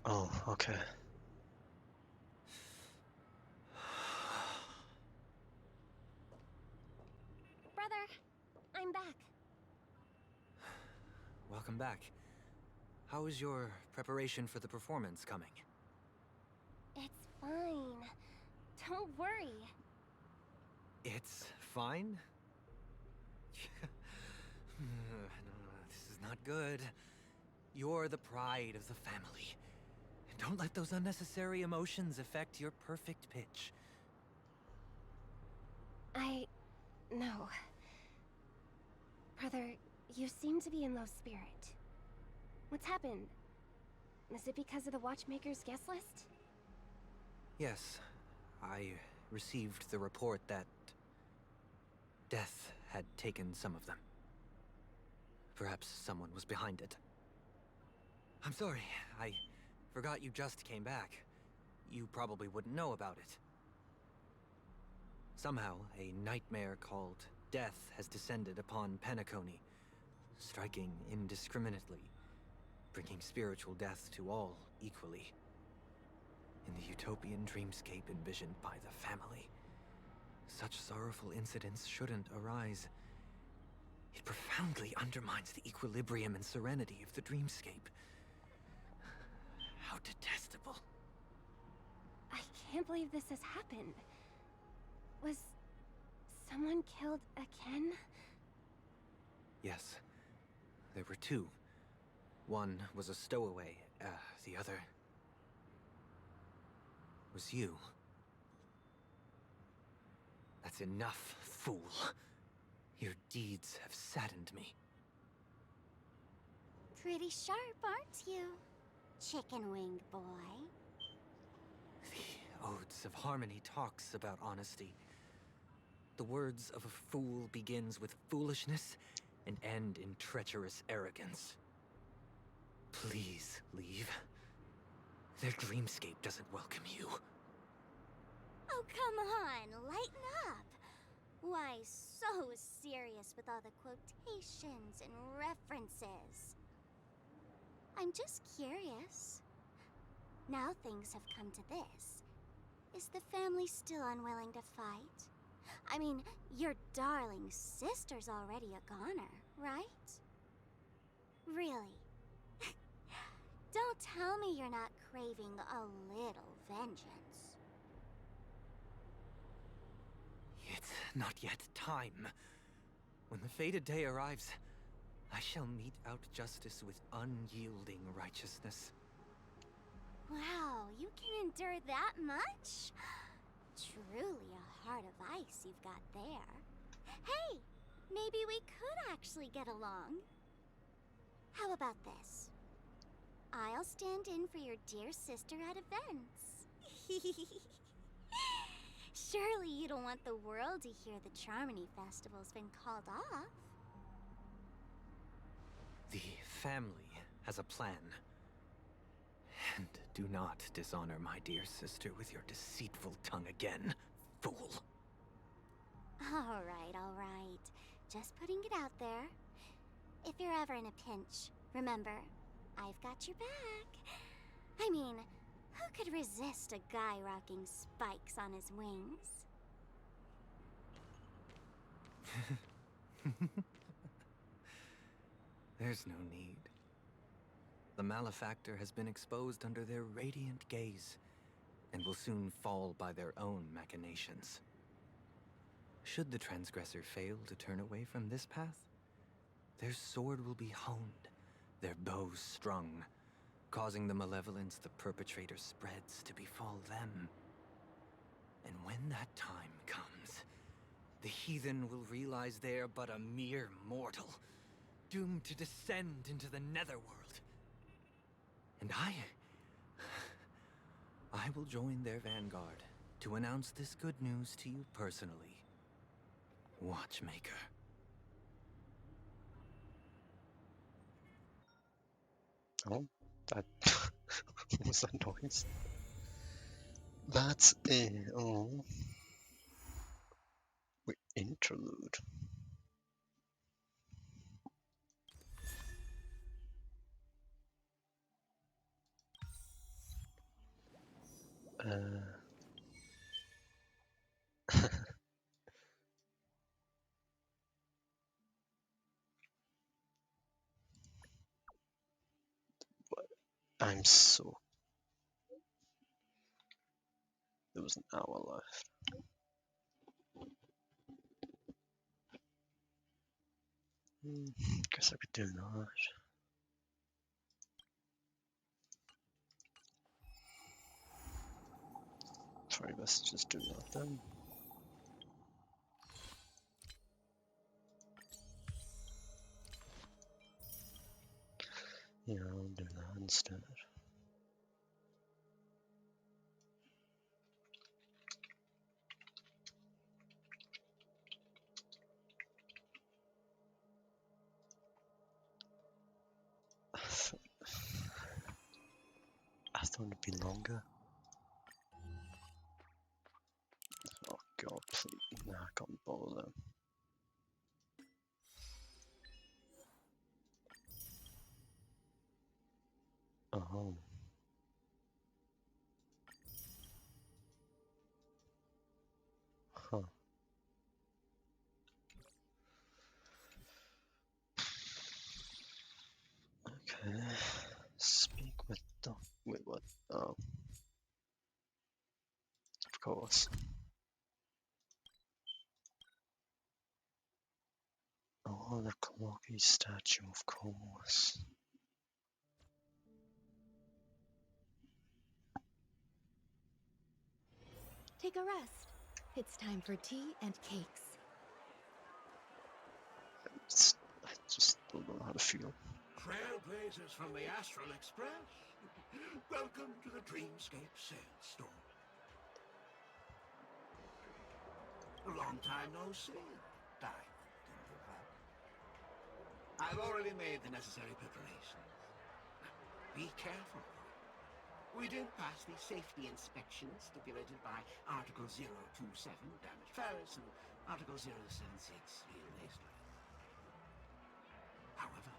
Oh, okay. Brother, I'm back. Welcome back. How is your preparation for the performance coming? It's fine. Don't worry. It's fine? This is not good. You're the pride of the family. Don't let those unnecessary emotions affect your perfect pitch. No. Brother, you seem to be in low spirit. What's happened? Is it because of the Watchmaker's guest list? Yes, I received the report that death had taken some of them. Perhaps someone was behind it. I'm sorry, I forgot you just came back. You probably wouldn't know about it. Somehow, a nightmare called death has descended upon Penacony, striking indiscriminately, bringing spiritual death to all equally. In the utopian dreamscape envisioned by the family, such sorrowful incidents shouldn't arise. It profoundly undermines the equilibrium and serenity of the dreamscape. How detestable. I can't believe this has happened. Was someone killed again? Yes. There were two. One was a stowaway, the other was you. That's enough, fool. Your deeds have saddened me. Pretty sharp, aren't you? Chicken wing boy. The Odes of Harmony talks about honesty. The words of a fool begins with foolishness and end in treacherous arrogance. Please leave. Their dreamscape doesn't welcome you. Oh, come on, lighten up. Why so serious with all the quotations and references? I'm just curious. Now things have come to this. Is the family still unwilling to fight? I mean, your darling sister's already a goner, right? Really? Don't tell me you're not craving a little vengeance. It's not yet time. When the fated day arrives, I shall mete out justice with unyielding righteousness. Wow, you can endure that much? Truly a heart of ice you've got there. Hey, maybe we could actually get along. How about this? I'll stand in for your dear sister at events. Surely you don't want the world to hear the Charmony Festival's been called off. The family has a plan. And do not dishonor my dear sister with your deceitful tongue again, fool. All right. Just putting it out there. If you're ever in a pinch, remember, I've got your back. I mean, who could resist a guy rocking spikes on his wings? There's no need. The malefactor has been exposed under their radiant gaze, and will soon fall by their own machinations. Should the transgressor fail to turn away from this path, their sword will be honed, their bow strung, causing the malevolence the perpetrator spreads to befall them. And when that time comes, the heathen will realize they're but a mere mortal, doomed to descend into the netherworld. And I will join their vanguard to announce this good news to you personally, Watchmaker. Oh, that what was that noise? That's a wait, interlude. I'm so. There was an hour left. Guess I could do that. Probably best just do that then. Yeah, I'll do that instead. I thought it'd be longer. Oh god, please. Nah, I can't bother. Oh. Huh. Okay. Speak with the. Wait, what? Oh. Of course. Oh, the clocky statue, of course. Take a rest. It's time for tea and cakes. I just don't know how to feel. Trailblazers from the Astral Express. Welcome to the Dreamscape Sandstorm. A long time no see, Diamond in the rough. I've already made the necessary preparations. Be careful. We did pass the safety inspection stipulated by Article 027, damaged ferrets, and Article 076, real wasteland. However,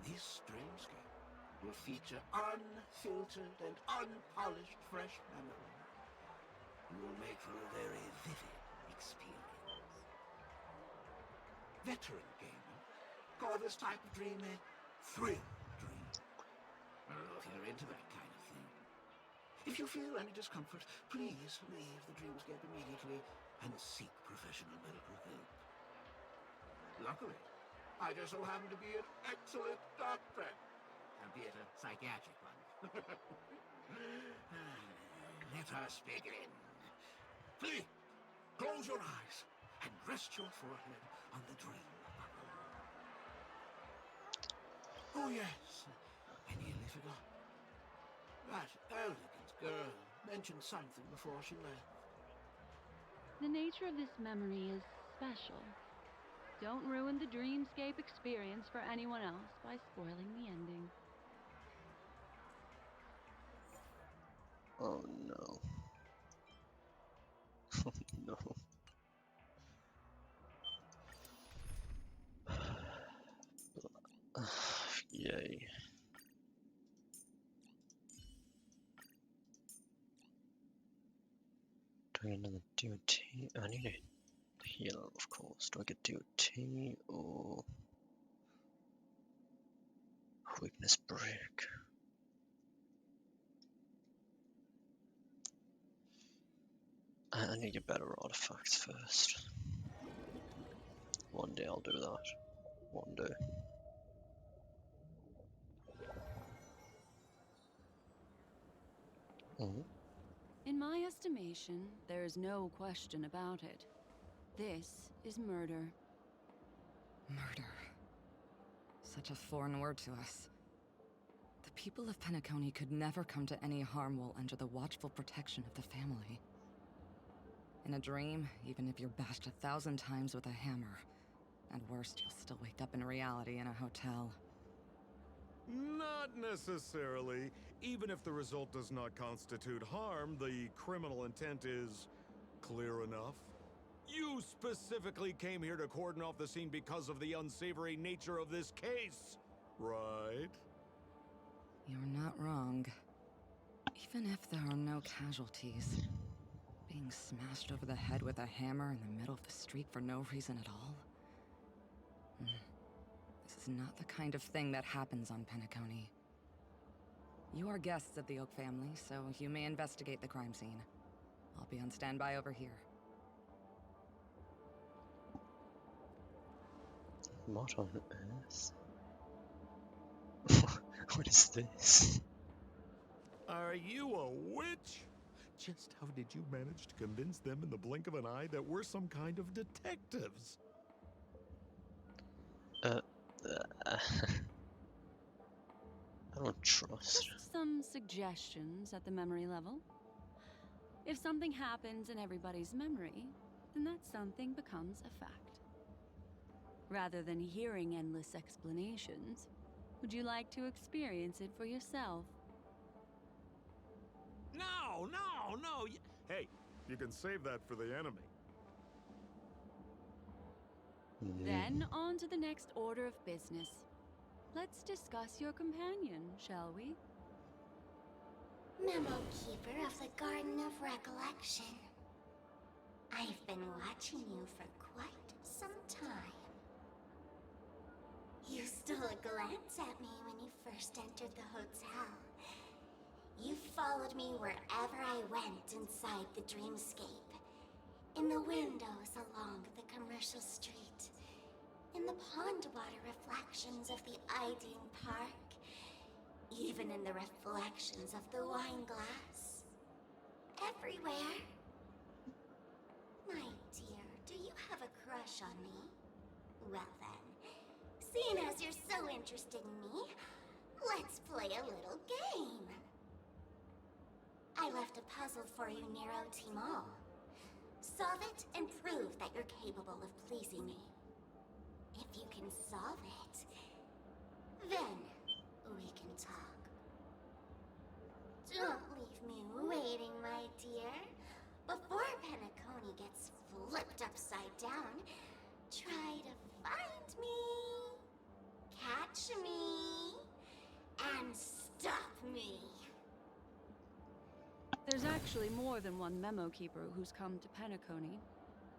this dreamscape will feature unfiltered and unpolished fresh memory. It will make for a very vivid experience. Veteran gamer call this type of dream a thrill dream. I don't know if you're into that kind of thing. If you feel any discomfort, please leave the dreamscape immediately and seek professional medical help. Luckily, I just so happen to be an excellent doctor, albeit a psychiatric one. Let us begin. Please, close your eyes and rest your forehead on the dream bubble. Oh yes, I nearly forgot. That elegant girl mentioned something before she left. The nature of this memory is special. Don't ruin the dreamscape experience for anyone else by spoiling the ending. Oh no. No. Yay. Do I get another DOT? I need a heal, of course. Do I get DOT or weakness break? I need to get better artifacts first. One day I'll do that. One day. In my estimation, there is no question about it. This is murder. Murder. Such a foreign word to us. The people of Penacony could never come to any harm while under the watchful protection of the family. In a dream, even if you're bashed 1,000 times with a hammer, at worst, you'll still wake up in reality in a hotel. Not necessarily. Even if the result does not constitute harm, the criminal intent is clear enough. You specifically came here to cordon off the scene because of the unsavory nature of this case, right? You're not wrong. Even if there are no casualties, being smashed over the head with a hammer in the middle of the street for no reason at all? This is not the kind of thing that happens on Penacony. You are guests of the Oak family, so you may investigate the crime scene. I'll be on standby over here. What on earth? What is this? Are you a witch? Just how did you manage to convince them in the blink of an eye that we're some kind of detectives? I don't trust. Just some suggestions at the memory level. If something happens in everybody's memory, then that something becomes a fact. Rather than hearing endless explanations, would you like to experience it for yourself? No! Hey, you can save that for the enemy. Then on to the next order of business. Let's discuss your companion, shall we? Memo Keeper of the Garden of Recollection. I've been watching you for quite some time. You stole a glance at me when you first entered the hotel. You followed me wherever I went inside the dreamscape. In the windows along the commercial street. In the pond water reflections of the Ideen Park. Even in the reflections of the wine glass. Everywhere. My dear, do you have a crush on me? Well then, Seeing as you're so interested in me, let's play a little game. I left a puzzle for you, Nero Timol. Solve it and prove that you're capable of pleasing me. If you can solve it, then we can talk. Don't leave me waiting, my dear. Before Penacony gets flipped upside down, try to find me, catch me, and stop me. There's actually more than one memo keeper who's come to Penacony.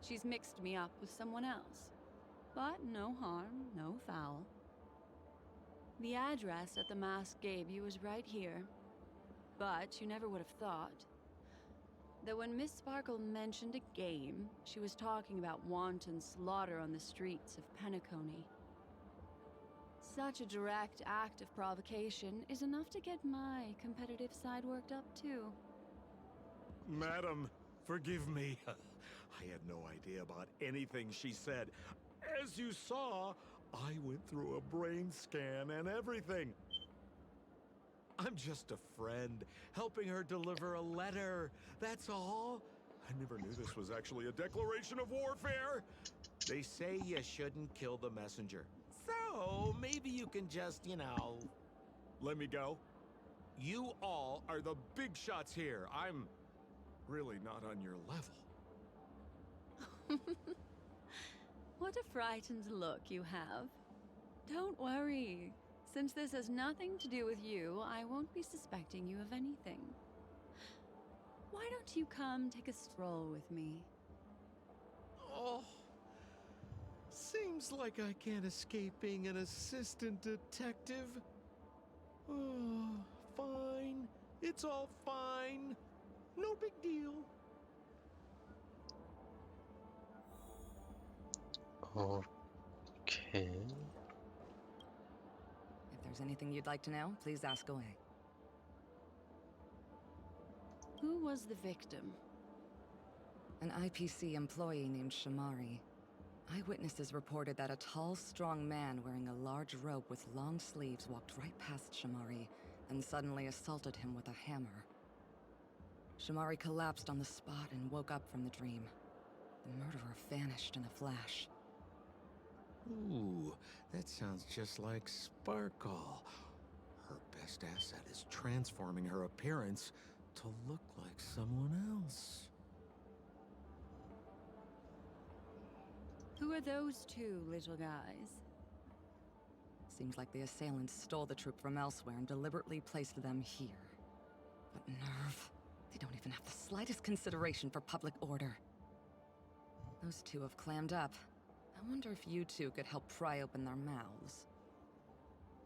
She's mixed me up with someone else. But no harm, no foul. The address that the mask gave you is right here. But you never would have thought that when Miss Sparkle mentioned a game, she was talking about wanton slaughter on the streets of Penacony. Such a direct act of provocation is enough to get my competitive side worked up too. Madam, forgive me. I had no idea about anything she said. As you saw, I went through a brain scan and everything. I'm just a friend, helping her deliver a letter. That's all. I never knew this was actually a declaration of warfare. They say you shouldn't kill the messenger. So, maybe you can just, let me go. You all are the big shots here. I'm really not on your level. What a frightened look you have. Don't worry. Since this has nothing to do with you, I won't be suspecting you of anything. Why don't you come take a stroll with me? Oh, seems like I can't escape being an assistant detective. Oh, fine. It's all fine. No big deal. Okay. If there's anything you'd like to know, please ask away. Who was the victim? An IPC employee named Shamari. Eyewitnesses reported that a tall, strong man wearing a large robe with long sleeves walked right past Shamari and suddenly assaulted him with a hammer. Shamari collapsed on the spot and woke up from the dream. The murderer vanished in a flash. Ooh, that sounds just like Sparkle. Her best asset is transforming her appearance to look like someone else. Who are those two little guys? Seems like the assailants stole the troop from elsewhere and deliberately placed them here. What nerve. They don't even have the slightest consideration for public order. Those two have clammed up. I wonder if you two could help pry open their mouths.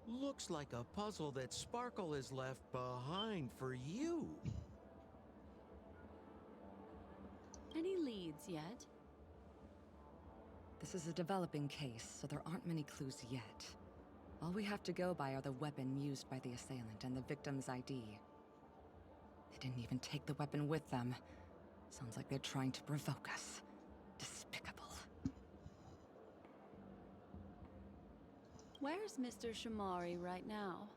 Looks like a puzzle that Sparkle has left behind for you. Any leads yet? This is a developing case, so there aren't many clues yet. All we have to go by are the weapon used by the assailant and the victim's ID. They didn't even take the weapon with them. Sounds like they're trying to provoke us. Despicable. Where's Mr. Shamari right now?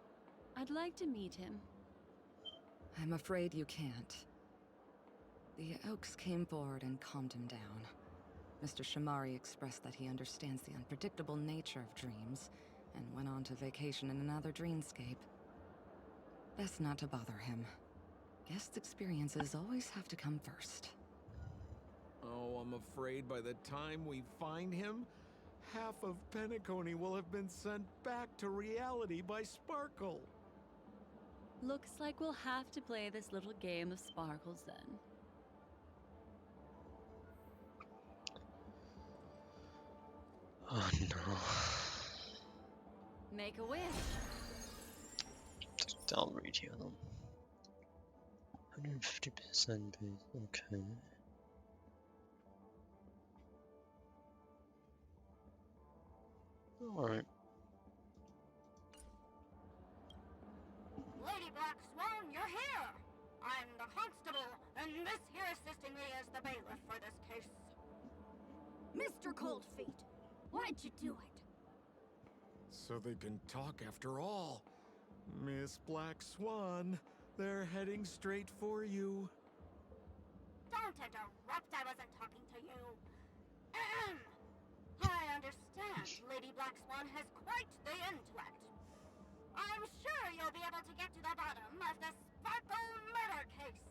I'd like to meet him. I'm afraid you can't. The Oaks came forward and calmed him down. Mr. Shamari expressed that he understands the unpredictable nature of dreams, and went on to vacation in another dreamscape. Best not to bother him. Guest experiences always have to come first. Oh, I'm afraid by the time we find him, half of Penacony will have been sent back to reality by Sparkle. Looks like we'll have to play this little game of sparkles then. Oh no. Make a wish. I'll read you them. 150% base, okay. Alright. Lady Black Swan, you're here! I'm the constable, and this here assisting me is the bailiff for this case. Mr. Cold Feet, why'd you do it? So they can talk after all. Miss Black Swan, they're heading straight for you. Don't interrupt, I wasn't talking to you. Ahem. I understand Lady Black Swan has quite the intellect. I'm sure you'll be able to get to the bottom of the Sparkle murder case.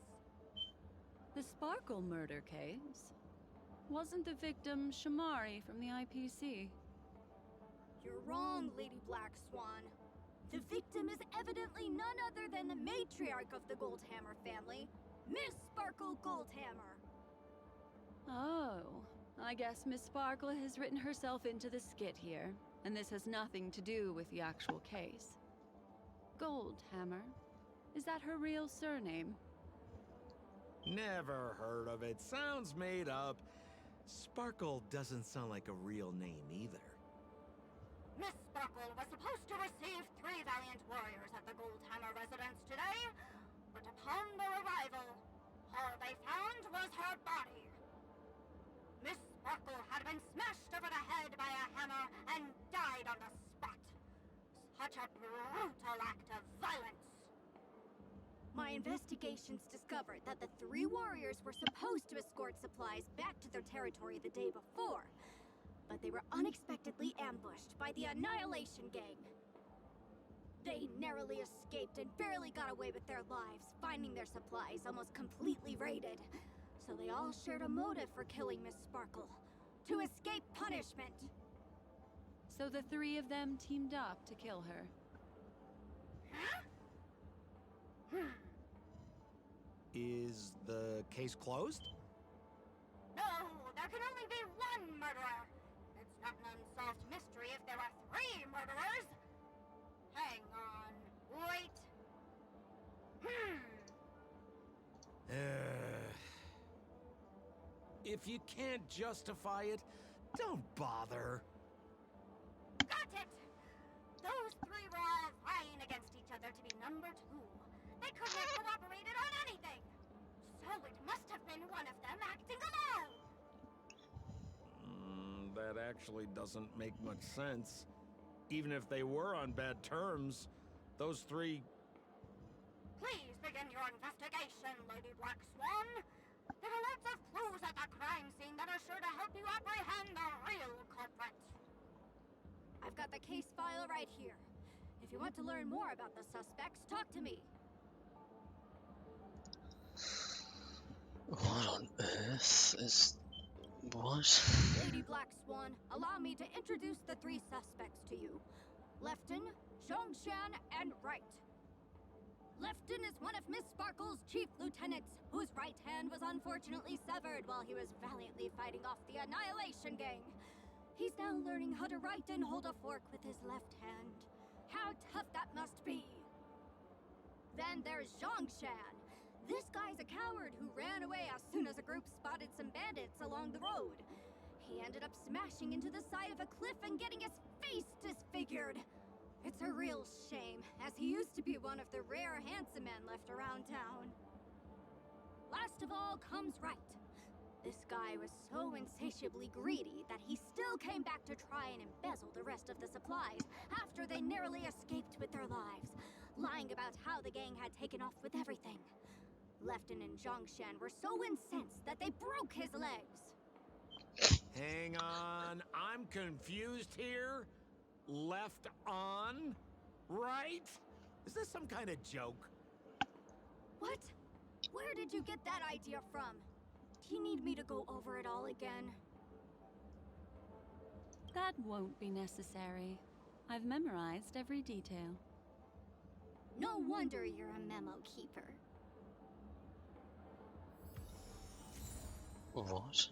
The Sparkle murder case? Wasn't the victim Shamari from the IPC? You're wrong, Lady Black Swan. The victim is evidently none other than the matriarch of the Goldhammer family, Miss Sparkle Goldhammer. Oh, I guess Miss Sparkle has written herself into the skit here, and this has nothing to do with the actual case. Goldhammer? Is that her real surname? Never heard of it. Sounds made up. Sparkle doesn't sound like a real name either. Miss Sparkle was supposed to receive 3 valiant warriors at the Goldhammer residence today, but upon their arrival, all they found was her body. Miss Sparkle had been smashed over the head by a hammer and died on the spot. Such a brutal act of violence. My investigations discovered that the 3 warriors were supposed to escort supplies back to their territory the day before, but they were unexpectedly ambushed by the Annihilation Gang. They narrowly escaped and barely got away with their lives, finding their supplies almost completely raided. So they all shared a motive for killing Miss Sparkle, to escape punishment. So the 3 of them teamed up to kill her. Is the case closed? No, there can only be 1 murderer. It's not an unsolved mystery if there are 3 murderers. Hang on, wait. If you can't justify it, don't bother. Got it! Those 3 were all vying against each other to be number 2. They couldn't have cooperated on anything. So it must have been one of them acting alone. That actually doesn't make much sense. Even if they were on bad terms, those 3... Please begin your investigation, Lady Black Swan. There are lots of clues at the crime scene that are sure to help you apprehend the real culprit. I've got the case file right here. If you want to learn more about the suspects, talk to me. What on earth is... what? Lady Black Swan, allow me to introduce the 3 suspects to you. Lefton, Zhongshan, and Wright. Lefton is one of Miss Sparkle's chief lieutenants, whose right hand was unfortunately severed while he was valiantly fighting off the Annihilation Gang. He's now learning how to write and hold a fork with his left hand. How tough that must be! Then there's Zhongshan. This guy's a coward who ran away as soon as a group spotted some bandits along the road. He ended up smashing into the side of a cliff and getting his face disfigured. It's a real shame, as he used to be one of the rare handsome men left around town. Last of all comes Wright. This guy was so insatiably greedy that he still came back to try and embezzle the rest of the supplies after they narrowly escaped with their lives, lying about how the gang had taken off with everything. Lefton and Zhongshan were so incensed that they broke his legs. Hang on, I'm confused here. Left on? Right? Is this some kind of joke? What? Where did you get that idea from? Do you need me to go over it all again? That won't be necessary. I've memorized every detail. No wonder you're a memo keeper. What?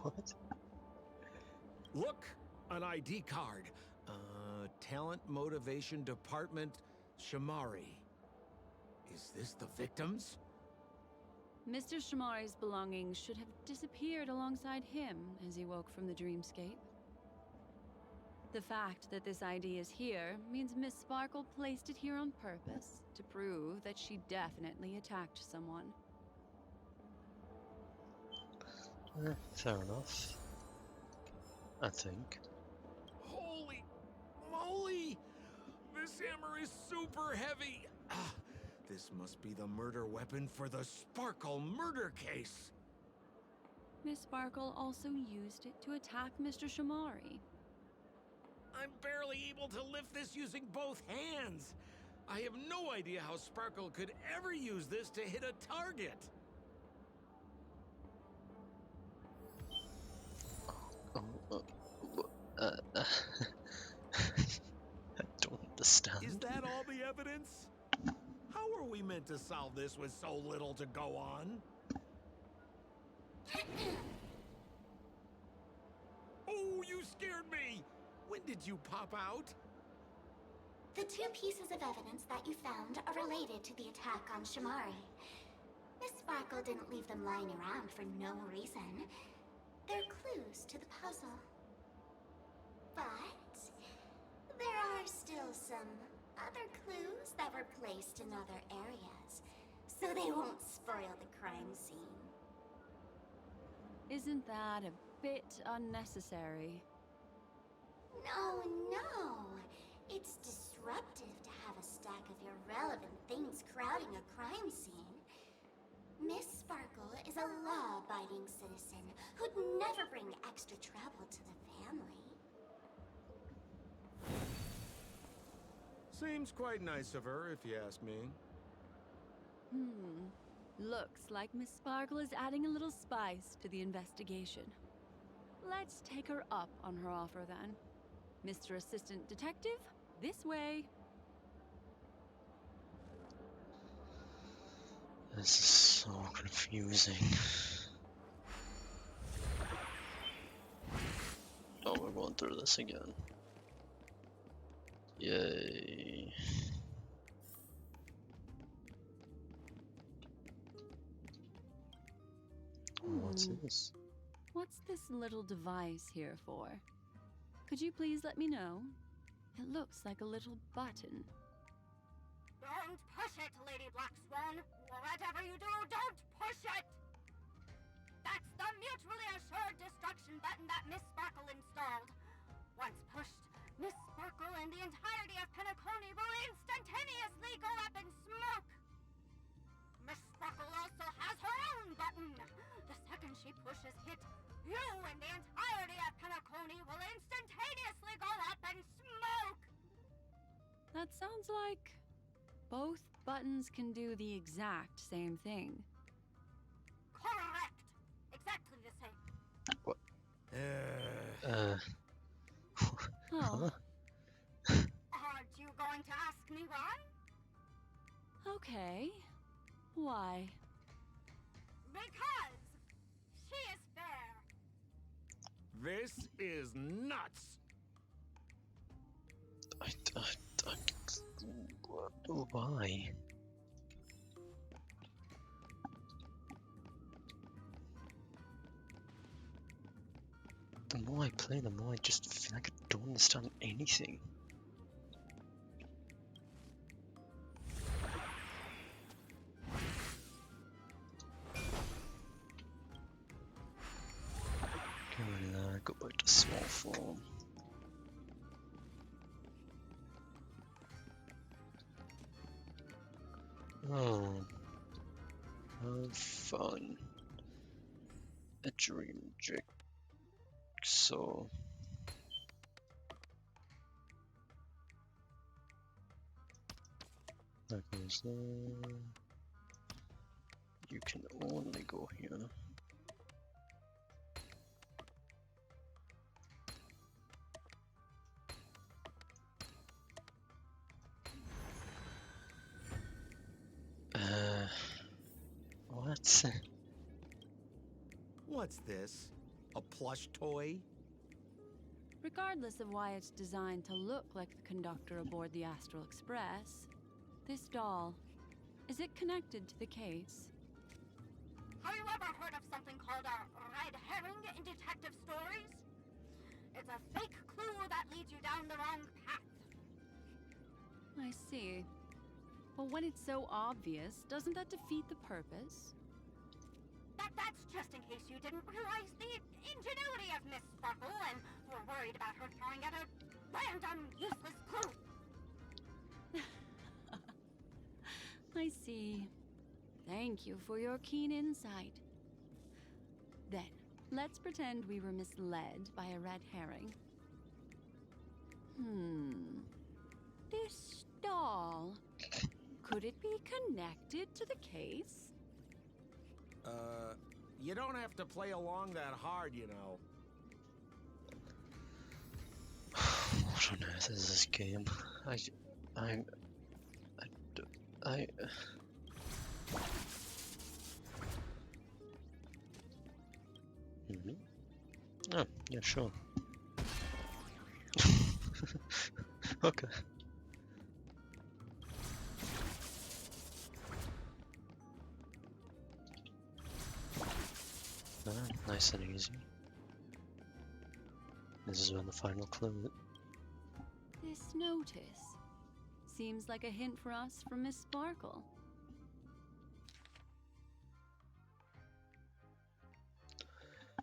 What? Look, an ID card. Talent Motivation Department, Shamari. Is this the victims? Mr. Shamari's belongings should have disappeared alongside him as he woke from the dreamscape. The fact that this ID is here means Miss Sparkle placed it here on purpose to prove that she definitely attacked someone. Fair enough. I think. Holy moly! This hammer is super heavy! Ah, this must be the murder weapon for the Sparkle murder case! Miss Sparkle also used it to attack Mr. Shamari. I'm barely able to lift this using both hands! I have no idea how Sparkle could ever use this to hit a target! I don't understand. Is that all the evidence? How are we meant to solve this with so little to go on? Oh, you scared me! When did you pop out? The two pieces of evidence that you found are related to the attack on Shamari. Miss Sparkle didn't leave them lying around for no reason. They're clues to the puzzle. But there are still some other clues that were placed in other areas, so they won't spoil the crime scene. Isn't that a bit unnecessary? No, no. It's disruptive to have a stack of irrelevant things crowding a crime scene. Miss Sparkle is a law-abiding citizen who'd never bring extra trouble to the family. Seems quite nice of her, if you ask me. Looks like Miss Sparkle is adding a little spice to the investigation. Let's take her up on her offer then. Mr. Assistant Detective, this way. This is so confusing. Oh, we're going through this again. Yay. What's this? What's this little device here for? Could you please let me know? It looks like a little button. Don't push it, Lady Black Swan. Whatever you do, don't push it! That's the mutually assured destruction button that Miss Sparkle installed. Once pushed, Miss Sparkle and the entirety of Penacony will instantaneously go up in smoke! Miss Sparkle also has her own button. The second she pushes hit, you and the entirety of Penacony will instantaneously go up in smoke! That sounds like both buttons can do the exact same thing. Correct! Exactly the same. What? Oh. Aren't you going to ask me why? Okay. Why? Because she is fair. This is nuts! Why? The more I play, the more I just feel like I don't understand anything. Go back to small form. Oh, have fun. A dream jigsaw. That goes there. You can only go here. What? What's this? A plush toy? Regardless of why it's designed to look like the conductor aboard the Astral Express, this doll, is it connected to the case? Have you ever heard of something called a red herring in detective stories? It's a fake clue that leads you down the wrong path. I see. But when it's so obvious, doesn't that defeat the purpose? That's Just in case you didn't realize the ingenuity of Miss Sparkle and were worried about her throwing out a random, useless clue. I see. Thank you for your keen insight. Then, let's pretend we were misled by a red herring. This doll. Could it be connected to the case? You don't have to play along that hard, you know. What on earth is this game? Oh, yeah, sure. Okay. Nice and easy. This is when the final clue. This notice seems like a hint for us from Miss Sparkle.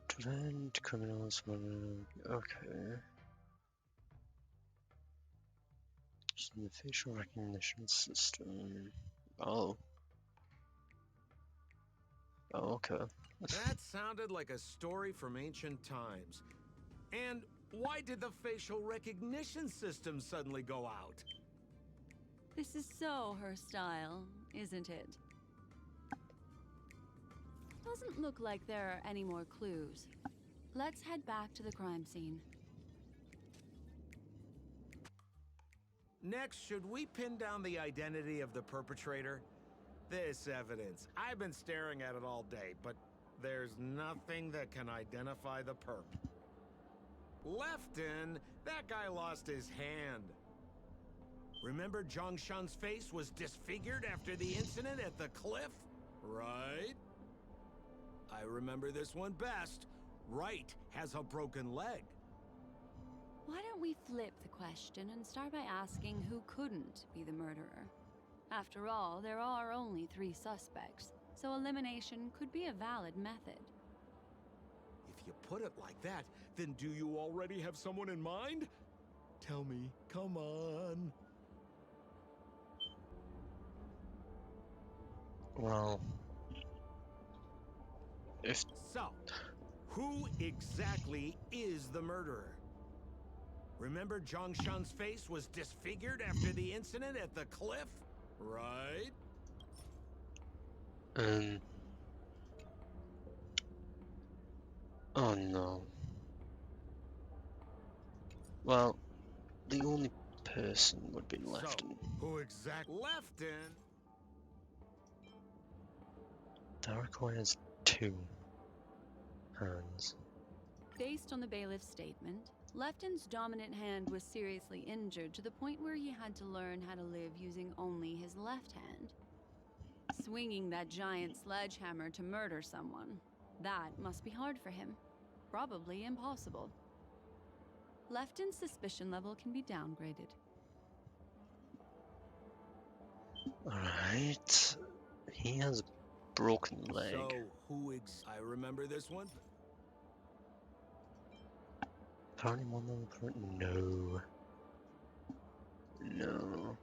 Prevent criminals from... Okay. Using the facial recognition system. Oh. Oh, okay. That sounded like a story from ancient times. And why did the facial recognition system suddenly go out? This is so her style, isn't it? Doesn't look like there are any more clues. Let's head back to the crime scene. Next, should we pin down the identity of the perpetrator? This evidence. I've been staring at it all day, but there's nothing that can identify the perp. Lefton, that guy lost his hand. Remember Zhongshan's face was disfigured after the incident at the cliff? Right? I remember this one best. Right has a broken leg. Why don't we flip the question and start by asking who couldn't be the murderer? After all, there are only 3 suspects, so elimination could be a valid method. If you put it like that, then do you already have someone in mind? Tell me, come on. Well... If... So, who exactly is the murderer? Remember Zhongshan's face was disfigured after the incident at the cliff? Right? Oh no. Well, the only person would be Lefton. So, who exactly? Lefton? That requires 2 hands. Based on the bailiff's statement, Lefton's dominant hand was seriously injured to the point where he had to learn how to live using only his left hand. Swinging that giant sledgehammer to murder someone, that must be hard for him. Probably impossible. Lefton's suspicion level can be downgraded. Alright. He has a broken leg. So, I remember this one? Apparently one of them... No. No.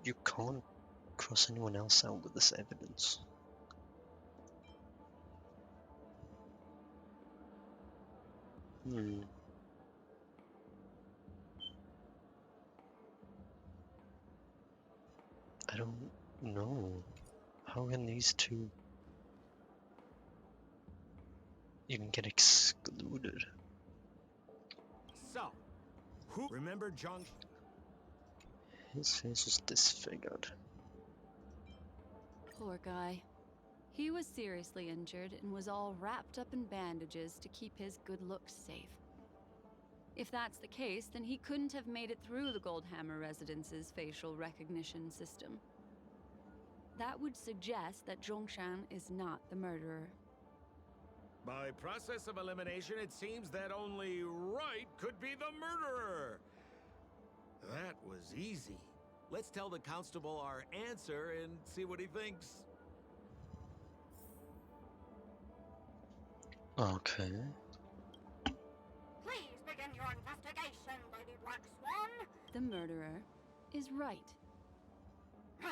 You can't cross anyone else out with this evidence. I don't know. How can these 2 even get excluded? So, who remember Zhong? His face was disfigured. Poor guy. He was seriously injured and was all wrapped up in bandages to keep his good looks safe. If that's the case, then he couldn't have made it through the Goldhammer Residence's facial recognition system. That would suggest that Zhongshan is not the murderer. By process of elimination, it seems that only Right could be the murderer. That was easy. Let's tell the constable our answer and see what he thinks. Okay. Please begin your investigation, Lady Black Swan. The murderer is right. You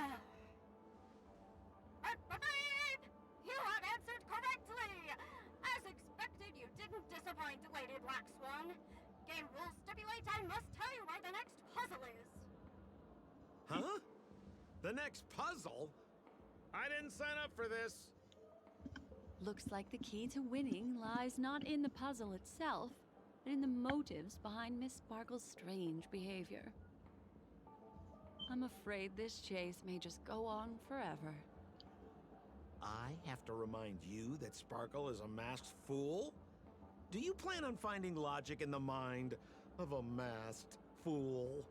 have answered correctly! As expected, you didn't disappoint, Lady Black Swan. Game rules stipulate I must tell you where the next puzzle is. Huh? The next puzzle? I didn't sign up for this. Looks like the key to winning lies not in the puzzle itself, but in the motives behind Miss Sparkle's strange behavior. I'm afraid this chase may just go on forever. I have to remind you that Sparkle is a masked fool? Do you plan on finding logic in the mind of a masked fool?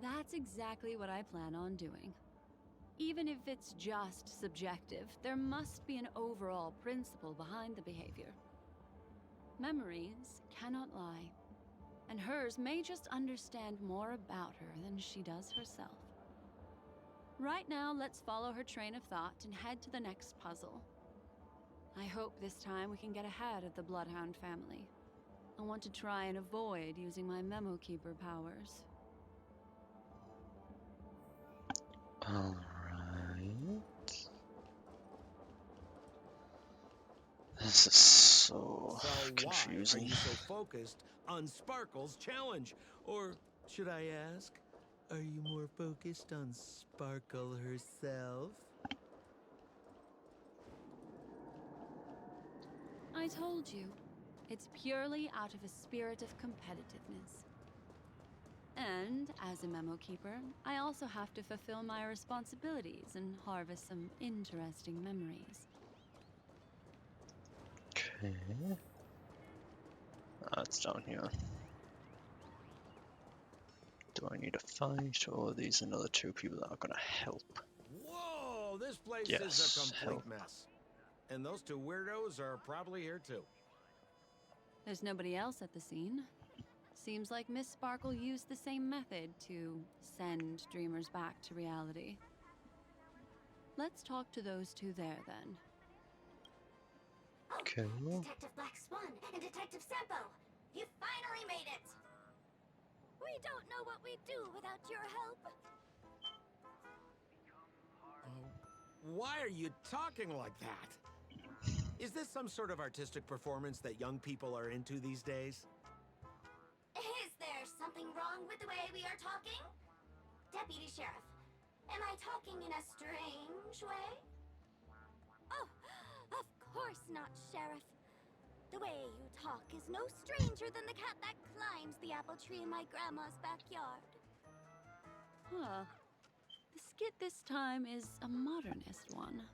That's exactly what I plan on doing. Even if it's just subjective, there must be an overall principle behind the behavior. Memories cannot lie, and hers may just understand more about her than she does herself. Right now, let's follow her train of thought and head to the next puzzle. I hope this time we can get ahead of the Bloodhound family. I want to try and avoid using my Memo Keeper powers. Alright. This is so confusing. Why are you so focused on Sparkle's challenge? Or should I ask, are you more focused on Sparkle herself? I told you, it's purely out of a spirit of competitiveness. And as a Memo Keeper, I also have to fulfill my responsibilities and harvest some interesting memories. Okay. It's down here. Do I need to fight, or are these another two people that are gonna help? Whoa, this place Yes, is a complete help. mess. And those two weirdos are probably here too. There's nobody else at the scene. Seems like Miss Sparkle used the same method to send dreamers back to reality. Let's talk to those two there, then. Okay. Detective Black Swan and Detective Sampo, you finally made it! We don't know what we'd do without your help. Why are you talking like that? Is this some sort of artistic performance that young people are into these days? Is there something wrong with the way we are talking? Deputy Sheriff, am I talking in a strange way? Oh, of course not, Sheriff. The way you talk is no stranger than the cat that climbs the apple tree in my grandma's backyard. Huh. The skit this time is a modernist one.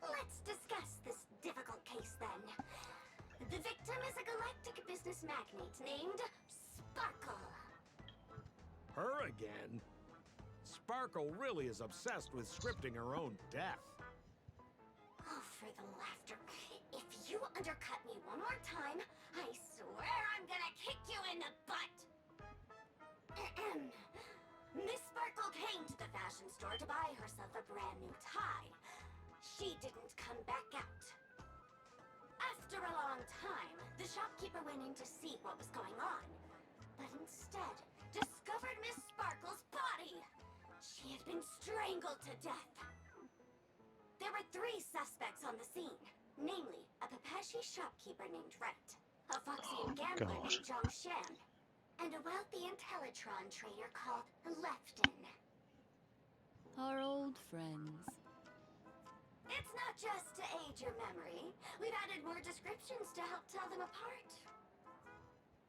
Let's discuss this difficult case then. The victim is a galactic business magnate named Sparkle. Her again? Sparkle really is obsessed with scripting her own death. Oh, for the laughter. If you undercut me one more time, I swear I'm gonna kick you in the butt. Miss Sparkle came to the fashion store to buy herself a brand new tie. She didn't come back out. After a long time, the shopkeeper went in to see what was going on, but instead discovered Miss Sparkle's body. She had been strangled to death. There were 3 suspects on the scene, namely a Pepeshi shopkeeper named Wright, a Foxian gambler named Zhongshan, and a wealthy Intellitron trader called Lefton. Our old friends. It's not just to aid your memory. We've added more descriptions to help tell them apart.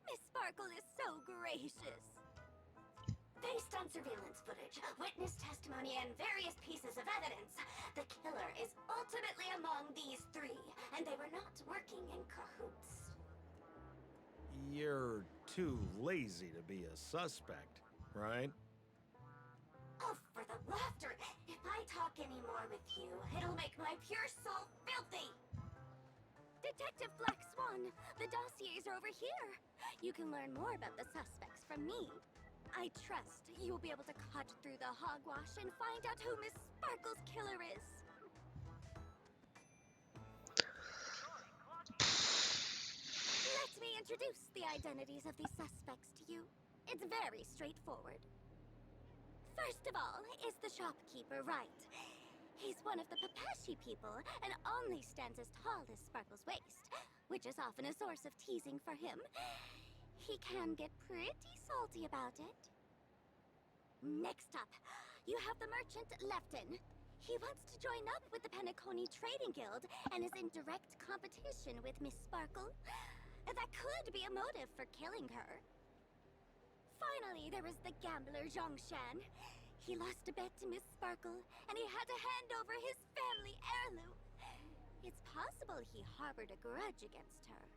Miss Sparkle is so gracious. Based on surveillance footage, witness testimony, and various pieces of evidence, the killer is ultimately among these 3, and they were not working in cahoots. You're too lazy to be a suspect, right? Oh, for the laughter! If I talk any more with you, it'll make my pure soul filthy! Detective Black Swan, the dossiers are over here. You can learn more about the suspects from me. I trust you'll be able to cut through the hogwash and find out who Miss Sparkle's killer is. Let me introduce the identities of these suspects to you. It's very straightforward. First of all is the shopkeeper, Wright. He's one of the Pepashi people and only stands as tall as Sparkle's waist, which is often a source of teasing for him. He can get pretty salty about it. Next up, you have the merchant Lefton. He wants to join up with the Penacony Trading Guild and is in direct competition with Miss Sparkle. That could be a motive for killing her. Finally, there is the gambler Zhongshan. He lost a bet to Miss Sparkle, and he had to hand over his family heirloom. It's possible he harbored a grudge against her.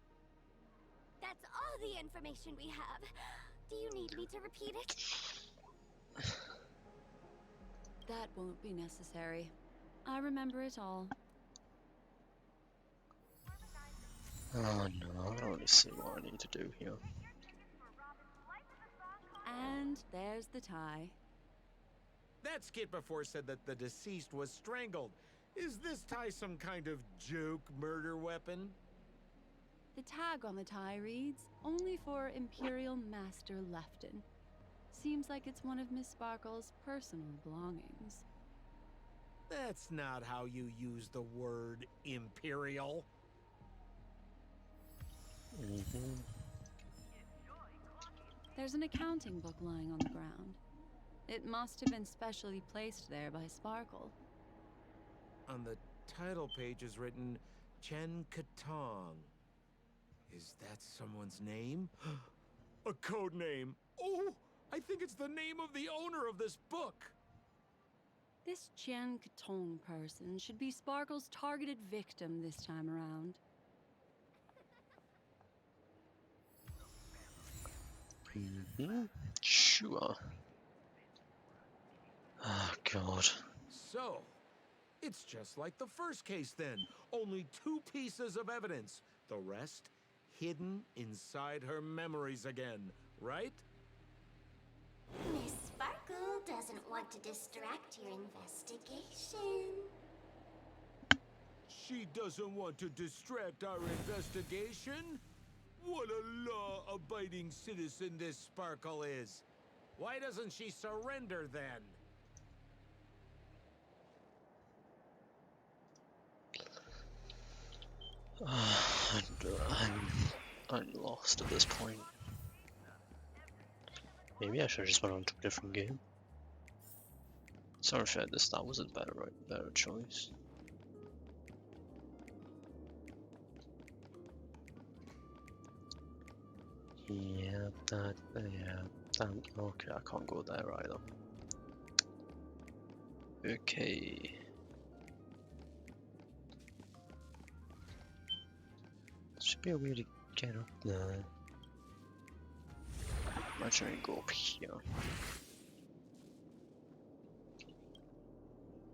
That's all the information we have. Do you need me to repeat it? That won't be necessary. I remember it all. Oh no, I don't really see what I need to do here. And there's the tie. That skit before said that the deceased was strangled. Is this tie some kind of joke murder weapon? The tag on the tie reads, "Only for Imperial Master Lefton." Seems like it's one of Miss Sparkle's personal belongings. That's not how you use the word imperial. There's an accounting book lying on the ground. It must have been specially placed there by Sparkle. On the title page is written Chen Katong. Is that someone's name? A code name. Oh, I think it's the name of the owner of this book. This Jian Katong person should be Sparkle's targeted victim this time around. Sure. Oh god. So, it's just like the first case then. Only 2 pieces of evidence. The rest hidden inside her memories again, right? Miss Sparkle doesn't want to distract your investigation. She doesn't want to distract our investigation? What a law-abiding citizen this Sparkle is. Why doesn't she surrender then? I'm lost at this point. Maybe I should have just went on to a different game. Sorry if that was a better choice. Yeah, okay, I can't go there either. Okay. Should be a way to get up there. Imagine I go up here.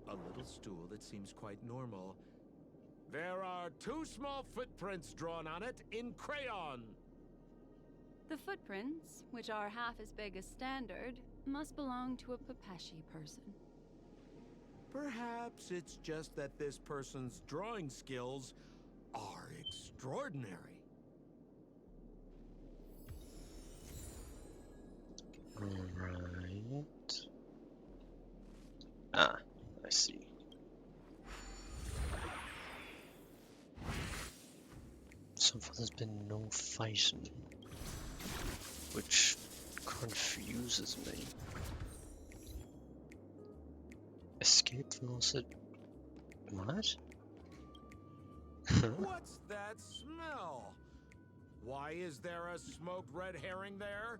A little stool that seems quite normal. There are 2 small footprints drawn on it in crayon. The footprints, which are half as big as standard, must belong to a Pepashi person. Perhaps it's just that this person's drawing skills are extraordinary. Alright. Ah, I see. So far there's been no fighting, which confuses me. Escape velocity. What? What's that smell? Why is there a smoked red herring there?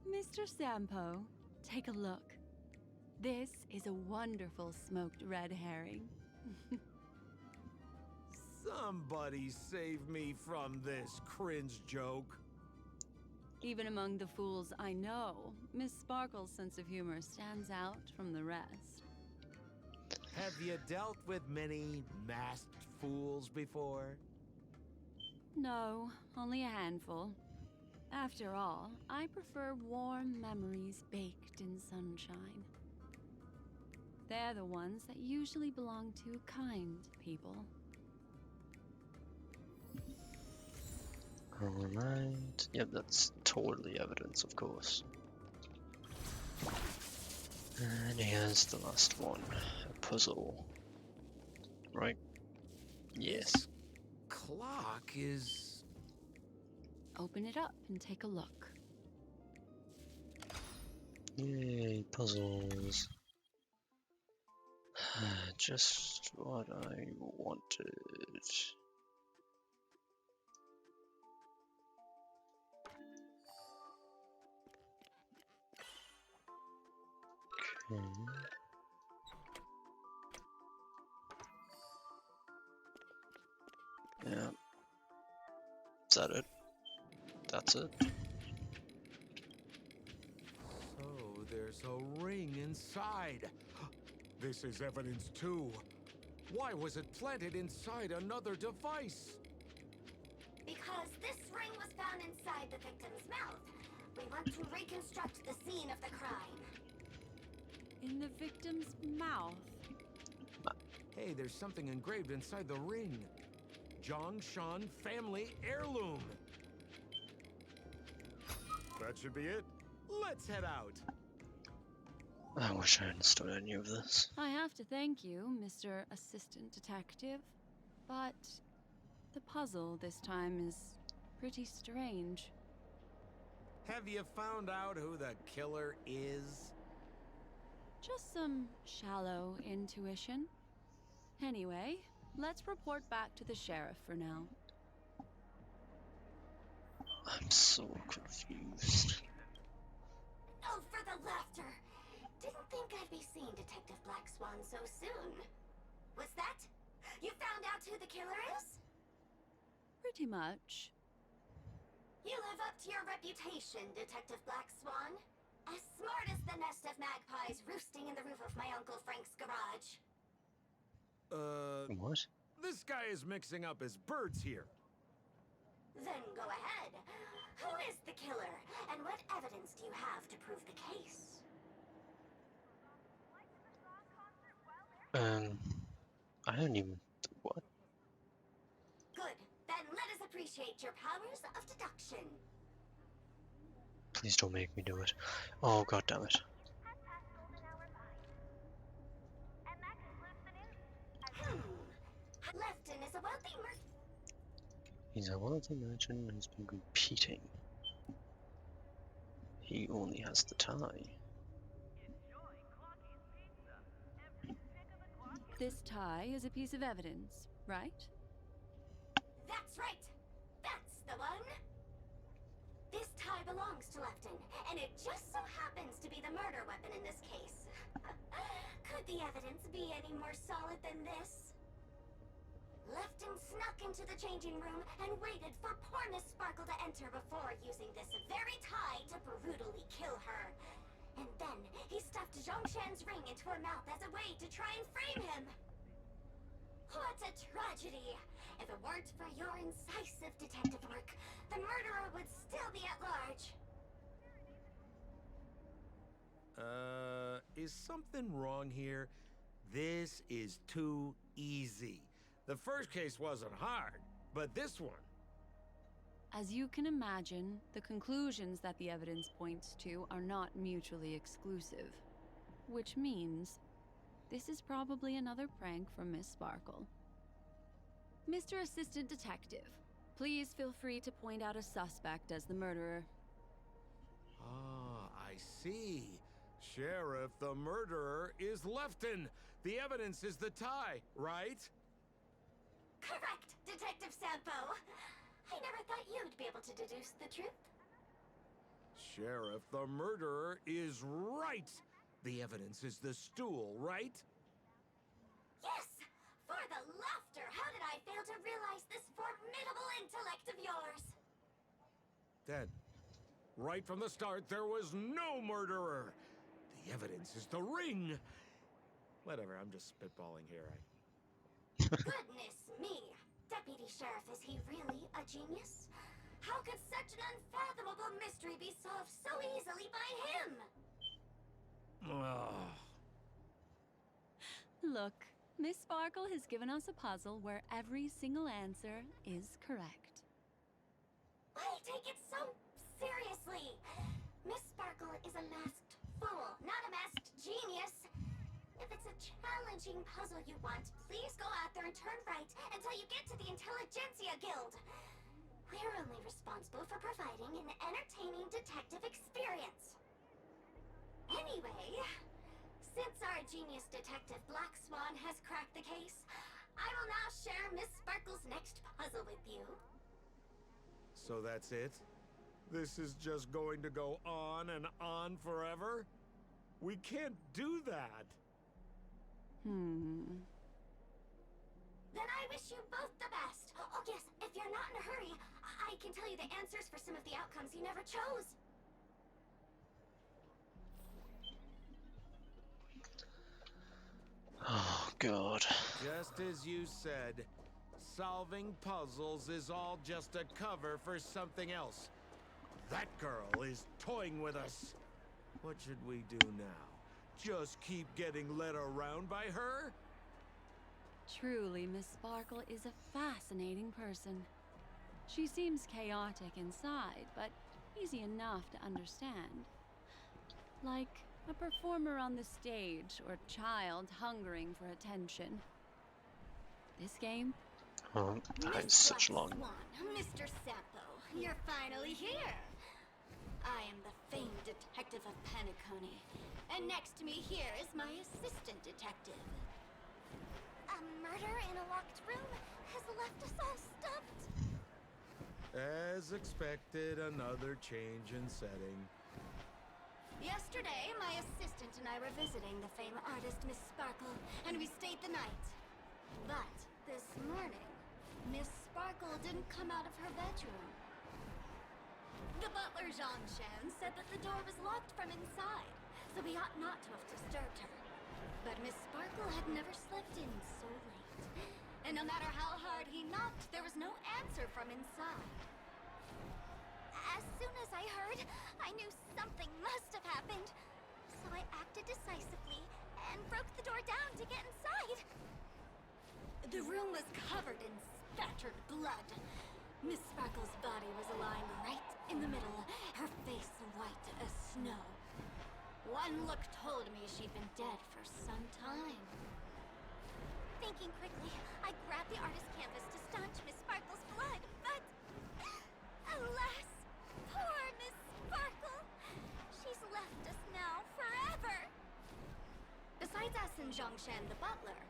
Mr. Sampo, take a look. This is a wonderful smoked red herring. Somebody save me from this cringe joke. Even among the fools I know, Miss Sparkle's sense of humor stands out from the rest. Have you dealt with many masked fools before? No, only a handful. After all, I prefer warm memories baked in sunshine. They're the ones that usually belong to kind people. Alright. Yep, that's totally evidence, of course. And here's the last one. A puzzle. Right? Yes. This clock is... Open it up and take a look. Yay, puzzles. Just what I wanted. Okay. Yeah. Is that it? That's it? So there's a ring inside. This is evidence too. Why was it planted inside another device? Because this ring was found inside the victim's mouth. We want to reconstruct the scene of the crime. In the victim's mouth? Hey, there's something engraved inside the ring. Zhongshan family heirloom. That should be it. Let's head out. I wish I understood any of this. I have to thank you, Mr. Assistant Detective, but the puzzle this time is pretty strange. Have you found out who the killer is? Just some shallow intuition. Anyway, let's report back to the sheriff for now. I'm so confused. Oh, for the laughter! Didn't think I'd be seeing Detective Black Swan so soon. Was that? You found out who the killer is? Pretty much. You live up to your reputation, Detective Black Swan. As smart as the nest of magpies roosting in the roof of my Uncle Frank's garage. What? This guy is mixing up his birds here. Then go ahead. Who is the killer, and what evidence do you have to prove the case? I don't even... What? Good. Then let us appreciate your powers of deduction. Please don't make me do it. Oh, god damn it. Lefton is a wealthy He's a wealthy merchant and has been competing. He only has the tie. This tie is a piece of evidence, right? That's right! That's the one! This tie belongs to Lefton, and it just so happens to be the murder weapon in this case. Could the evidence be any more solid than this? Lefton snuck into the changing room and waited for poor Miss Sparkle to enter before using this very tie to brutally kill her. And then he stuffed Zhongshan's ring into her mouth as a way to try and frame him. What a tragedy! If it weren't for your incisive detective work, the murderer would still be at large. Is something wrong here? This is too easy. The first case wasn't hard, but this one... As you can imagine, the conclusions that the evidence points to are not mutually exclusive. Which means, this is probably another prank from Miss Sparkle. Mr. Assistant Detective, please feel free to point out a suspect as the murderer. Ah, I see. Sheriff, the murderer is Lefton. The evidence is the tie, right? Correct, Detective Sampo. I never thought you'd be able to deduce the truth. Sheriff, the murderer is right. The evidence is the stool, right? Yes! For the laughter, how did I fail to realize this formidable intellect of yours? Dad, right from the start, there was no murderer. The evidence is the ring. Whatever, I'm just spitballing here. Goodness me! Deputy Sheriff, is he really a genius? How could such an unfathomable mystery be solved so easily by him? Look, Miss Sparkle has given us a puzzle where every single answer is correct. Why take it so seriously? Miss Sparkle is a masked fool, not a masked genius. If it's a challenging puzzle you want, please go out there and turn right until you get to the Intelligentsia Guild. We're only responsible for providing an entertaining detective experience. Anyway, since our genius detective Black Swan has cracked the case, I will now share Miss Sparkle's next puzzle with you. So that's it? This is just going to go on and on forever? We can't do that. Hmm. Then I wish you both the best. Oh yes, if you're not in a hurry, I can tell you the answers for some of the outcomes you never chose. Oh, God. Just as you said, solving puzzles is all just a cover for something else. That girl is toying with us. What should we do now? Just keep getting led around by her? Truly, Miss Sparkle is a fascinating person. She seems chaotic inside, but easy enough to understand. Like a performer on the stage or a child hungering for attention. This game? Oh, that is such long. Swan, Mr. Sampo, you're finally here. I am the famed detective of Penacony, and next to me here is my assistant detective. A murder in a locked room has left us all stumped. As expected, another change in setting. Yesterday, my assistant and I were visiting the famed artist Miss Sparkle, and we stayed the night. But this morning, Miss Sparkle didn't come out of her bedroom. The butler, Zhongshan, said that the door was locked from inside, so we ought not to have disturbed her. But Miss Sparkle had never slept in so late. And no matter how hard he knocked, there was no answer from inside. As soon as I heard, I knew something must have happened. So I acted decisively and broke the door down to get inside. The room was covered in spattered blood. Miss Sparkle's body was lying right in the middle, her face white as snow. One look told me she'd been dead for some time. Thinking quickly, I grabbed the artist canvas to staunch Miss Sparkle's blood, but alas, poor Miss Sparkle. She's left us now forever. Besides us and Zhongshan the butler,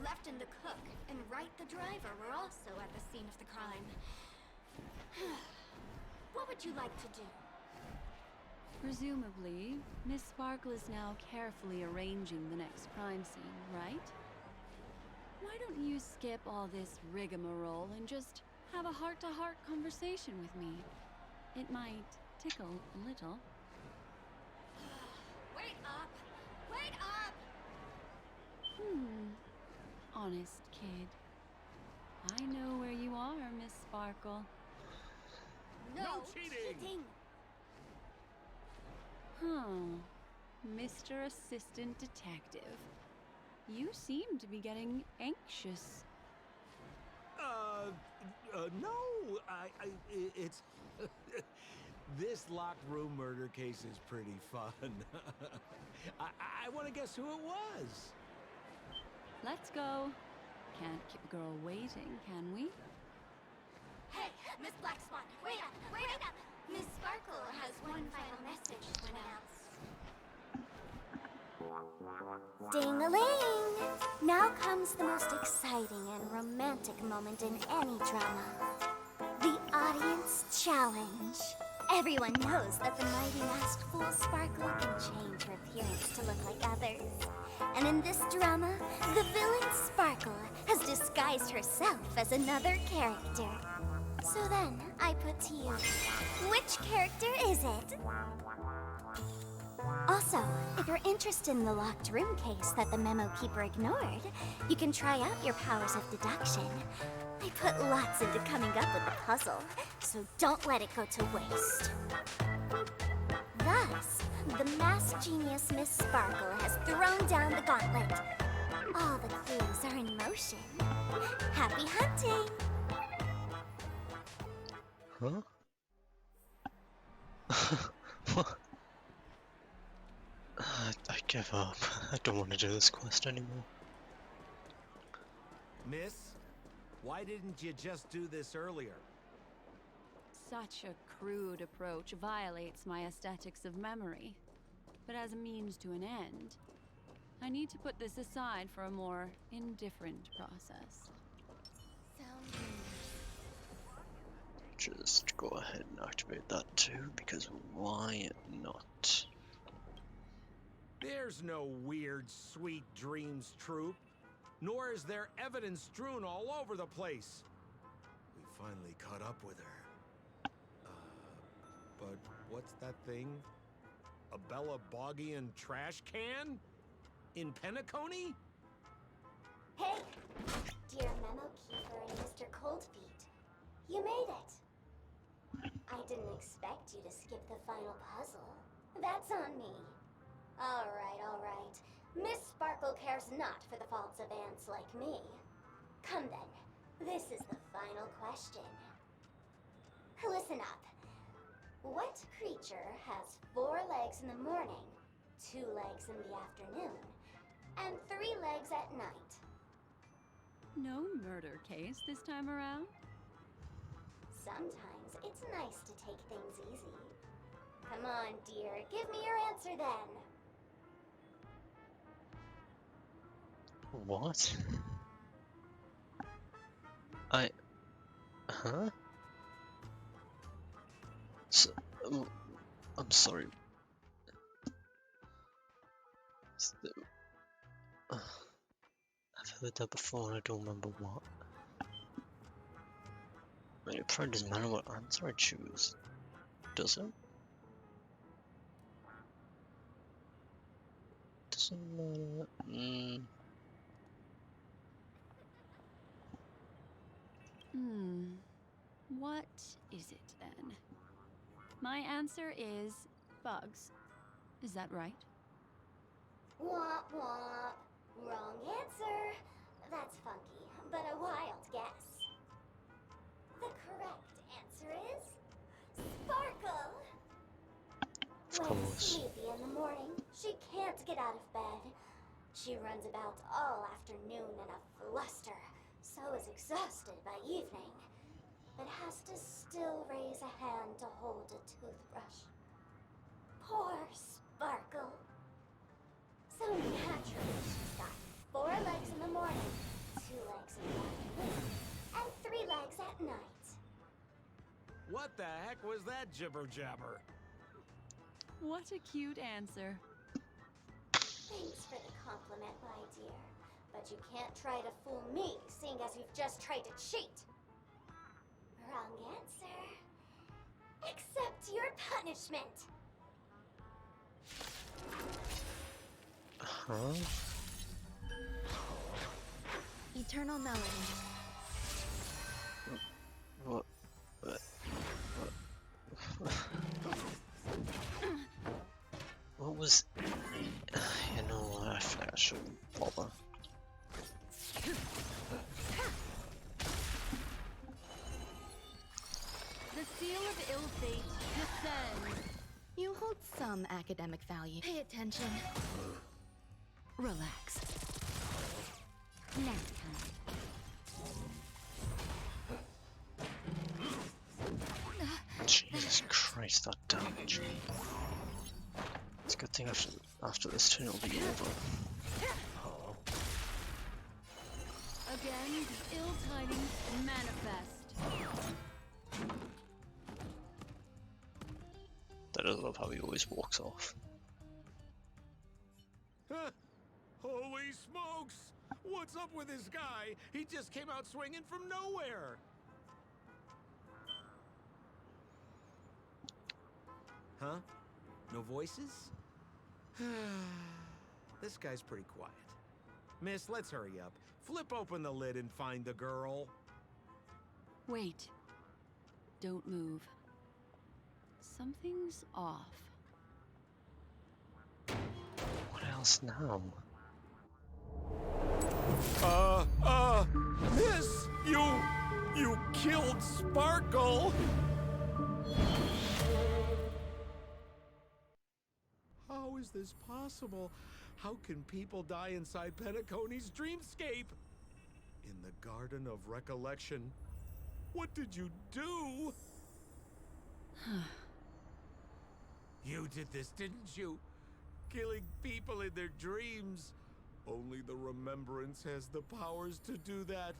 Lefton the cook and Wright the driver were also at the scene of the crime. What would you like to do? Presumably, Miss Sparkle is now carefully arranging the next crime scene, right? Why don't you skip all this rigmarole and just have a heart-to-heart conversation with me? It might tickle a little. Wait up! Wait up! Honest kid. I know where you are, Miss Sparkle. No cheating! Mr. Assistant Detective. You seem to be getting anxious. No, it's... This locked room murder case is pretty fun. I want to guess who it was. Let's go. Can't keep a girl waiting, can we? Hey, Miss Black Swan, wait up! Wait up! Miss Sparkle has one final message to announce. Ding-a-ling! Now comes the most exciting and romantic moment in any drama. The audience challenge. Everyone knows that the mighty masked fool Sparkle can change her appearance to look like others. And in this drama, the villain Sparkle has disguised herself as another character. So then, I put to you, which character is it? Also, if you're interested in the locked room case that the Memo Keeper ignored, you can try out your powers of deduction. I put lots into coming up with the puzzle, so don't let it go to waste. Thus, the masked genius Miss Sparkle has thrown down the gauntlet. All the clues are in motion. Happy hunting! Huh? What? I give up. I don't want to do this quest anymore. Miss, why didn't you just do this earlier? Such a crude approach violates my aesthetics of memory. But as a means to an end, I need to put this aside for a more indifferent process. Just go ahead and activate that too, because why not? There's no weird, sweet dreams troop, nor is there evidence strewn all over the place. We finally caught up with her. But what's that thing? A Bella Boggian trash can? In Penacony? Hey, dear Memo Keeper and Mr. Coldfeet, you made it. I didn't expect you to skip the final puzzle. That's on me. All right. Miss Sparkle cares not for the faults of ants like me. Come then, this is the final question. Listen up. What creature has 4 legs in the morning, 2 legs in the afternoon, and 3 legs at night? No murder case this time around? Sometimes it's nice to take things easy. Come on, dear, give me your answer then. What? Huh? So, I'm sorry. I've heard that before and I don't remember what. I mean, it probably doesn't matter what answer I choose, does it? Doesn't matter. What is it then? My answer is bugs. Is that right? Womp womp. Wrong answer. That's funky, but a wild guess. The correct answer is Sparkle. Of When course. sleepy in the morning, she can't get out of bed. She runs about all afternoon in a fluster, so is exhausted by evening, but has to still raise a hand to hold a toothbrush. Poor Sparkle. So naturally, she's got 4 legs in the morning, 2 legs in the afternoon, and 3 legs at night. What the heck was that jibber-jabber? What a cute answer. Thanks for the compliment, my dear. But you can't try to fool me, seeing as you've just tried to cheat. Wrong answer. Accept your punishment. Huh? Eternal melody. What? What was... You know what, I think I shouldn't bother. The seal of ill fate descends. You hold some academic value. Pay attention. Relax. Nap Jesus Christ, that damage. It's a good thing after this turn it'll be over. Oh. Again, the ill tidings manifest. That I love how he always walks off. Huh. Holy smokes! What's up with this guy? He just came out swinging from nowhere. Huh? No voices? This guy's pretty quiet. Miss, let's hurry up. Flip open the lid and find the girl. Wait. Don't move. Something's off. What else now? Miss, you killed Sparkle! How is this possible? How can people die inside Penacony's dreamscape? In the Garden of Recollection. What did you do? You did this, didn't you? Killing people in their dreams. Only the Remembrance has the powers to do that.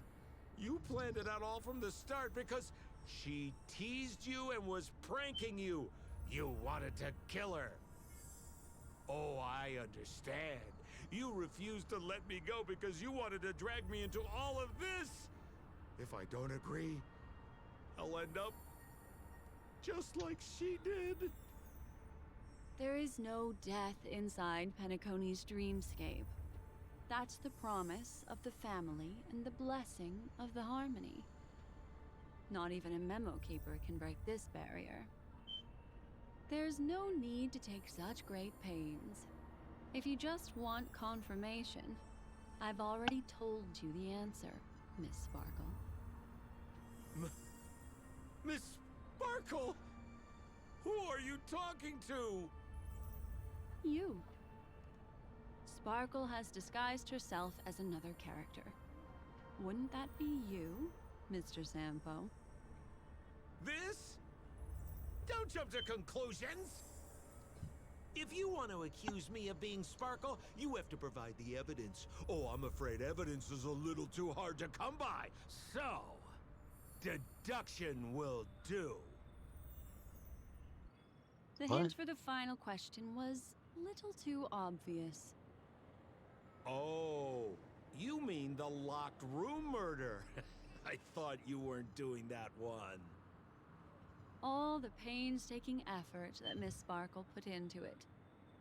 You planned it out all from the start because she teased you and was pranking you. You wanted to kill her. Oh, I understand. You refused to let me go because you wanted to drag me into all of this. If I don't agree, I'll end up just like she did. There is no death inside Penacony's dreamscape. That's the promise of the family and the blessing of the harmony. Not even a memo keeper can break this barrier. There's no need to take such great pains. If you just want confirmation, I've already told you the answer, Miss Sparkle. Miss Sparkle? Who are you talking to? You. Sparkle has disguised herself as another character. Wouldn't that be you, Mr. Sampo? This? Don't jump to conclusions! If you want to accuse me of being Sparkle, you have to provide the evidence. Oh, I'm afraid evidence is a little too hard to come by. So, deduction will do. The hint for the final question was a little too obvious. Oh, you mean the locked room murder? I thought you weren't doing that one. All the painstaking effort that Miss Sparkle put into it.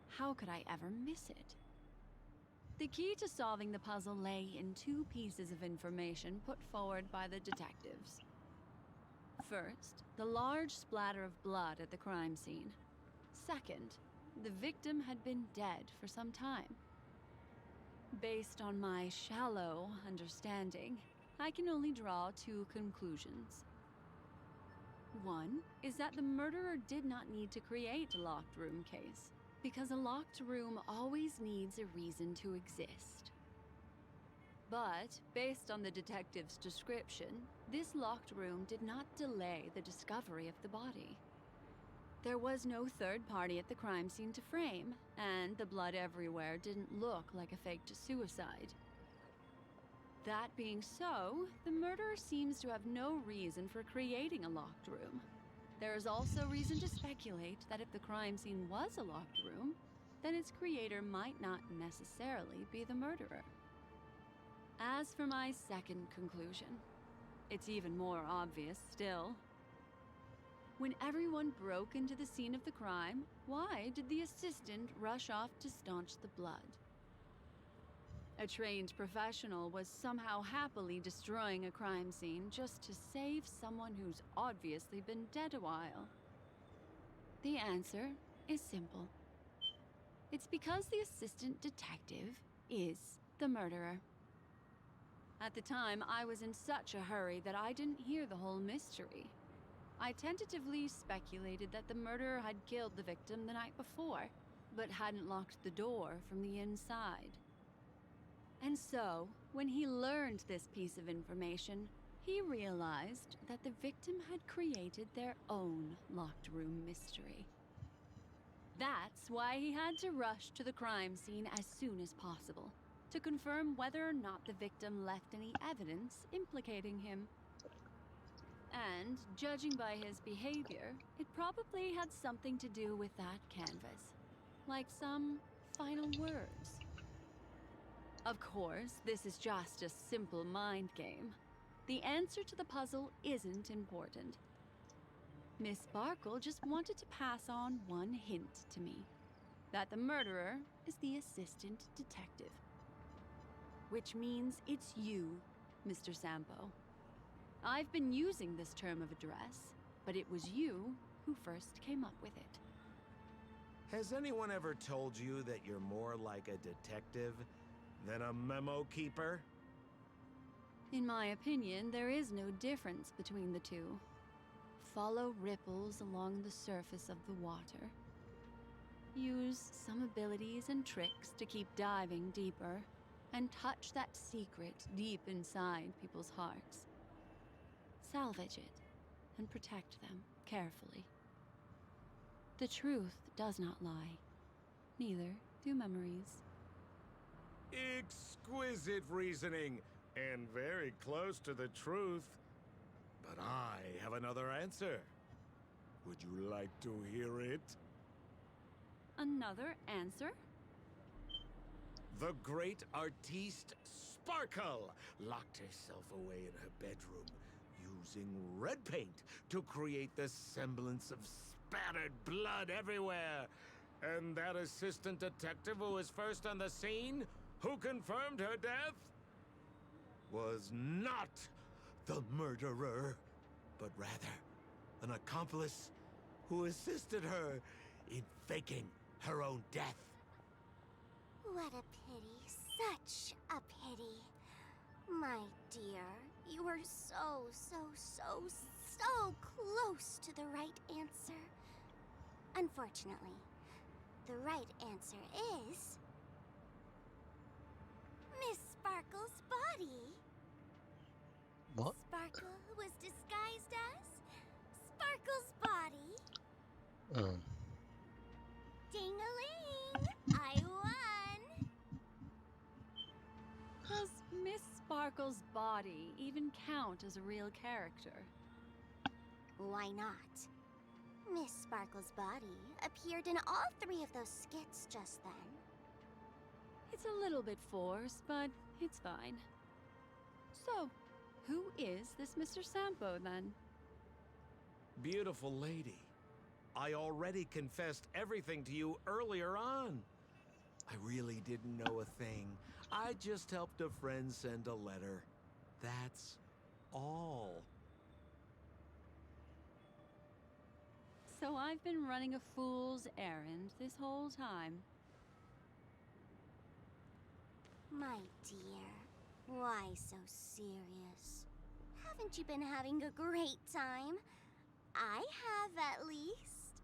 How could I ever miss it? The key to solving the puzzle lay in two pieces of information put forward by the detectives. First, the large splatter of blood at the crime scene. Second, the victim had been dead for some time. Based on my shallow understanding, I can only draw two conclusions. One is that the murderer did not need to create a locked room case, because a locked room always needs a reason to exist. But, based on the detective's description, this locked room did not delay the discovery of the body. There was no third party at the crime scene to frame, and the blood everywhere didn't look like a faked suicide. That being so, the murderer seems to have no reason for creating a locked room. There is also reason to speculate that if the crime scene was a locked room, then its creator might not necessarily be the murderer. As for my second conclusion, it's even more obvious still. When everyone broke into the scene of the crime, why did the assistant rush off to staunch the blood? A trained professional was somehow happily destroying a crime scene just to save someone who's obviously been dead a while. The answer is simple. It's because the assistant detective is the murderer. At the time, I was in such a hurry that I didn't hear the whole mystery. I tentatively speculated that the murderer had killed the victim the night before, but hadn't locked the door from the inside. And so, when he learned this piece of information, he realized that the victim had created their own locked room mystery. That's why he had to rush to the crime scene as soon as possible, to confirm whether or not the victim left any evidence implicating him. And, judging by his behavior, it probably had something to do with that canvas. Like some final words. Of course, this is just a simple mind game. The answer to the puzzle isn't important. Miss Sparkle just wanted to pass on one hint to me. that the murderer is the assistant detective. Which means it's you, Mr. Sampo. I've been using this term of address, but it was you who first came up with it. Has anyone ever told you that you're more like a detective than a memo keeper? In my opinion, there is no difference between the two. Follow ripples along the surface of the water. Use some abilities and tricks to keep diving deeper, and touch that secret deep inside people's hearts. Salvage it, and protect them carefully. The truth does not lie. Neither do memories. Exquisite reasoning, and very close to the truth. But I have another answer. Would you like to hear it? Another answer? The great artiste Sparkle locked herself away in her bedroom, using red paint to create the semblance of spattered blood everywhere. And that assistant detective who was first on the scene, who confirmed her death, was not the murderer, but rather an accomplice who assisted her in faking her own death. What a pity. Such a pity. My dear, you were so close to the right answer. Unfortunately, the right answer is... Miss Sparkle's body. What? Sparkle was disguised as Sparkle's body. Oh. Ding-a-ling! I won! Does Miss Sparkle's body even count as a real character? Why not? Miss Sparkle's body appeared in all 3 of those skits just then. It's a little bit forced, but it's fine. So, who is this Mr. Sampo, then? Beautiful lady, I already confessed everything to you earlier on. I really didn't know a thing. I just helped a friend send a letter. That's all. So I've been running a fool's errand this whole time. My dear, why so serious? Haven't you been having a great time? I have, at least.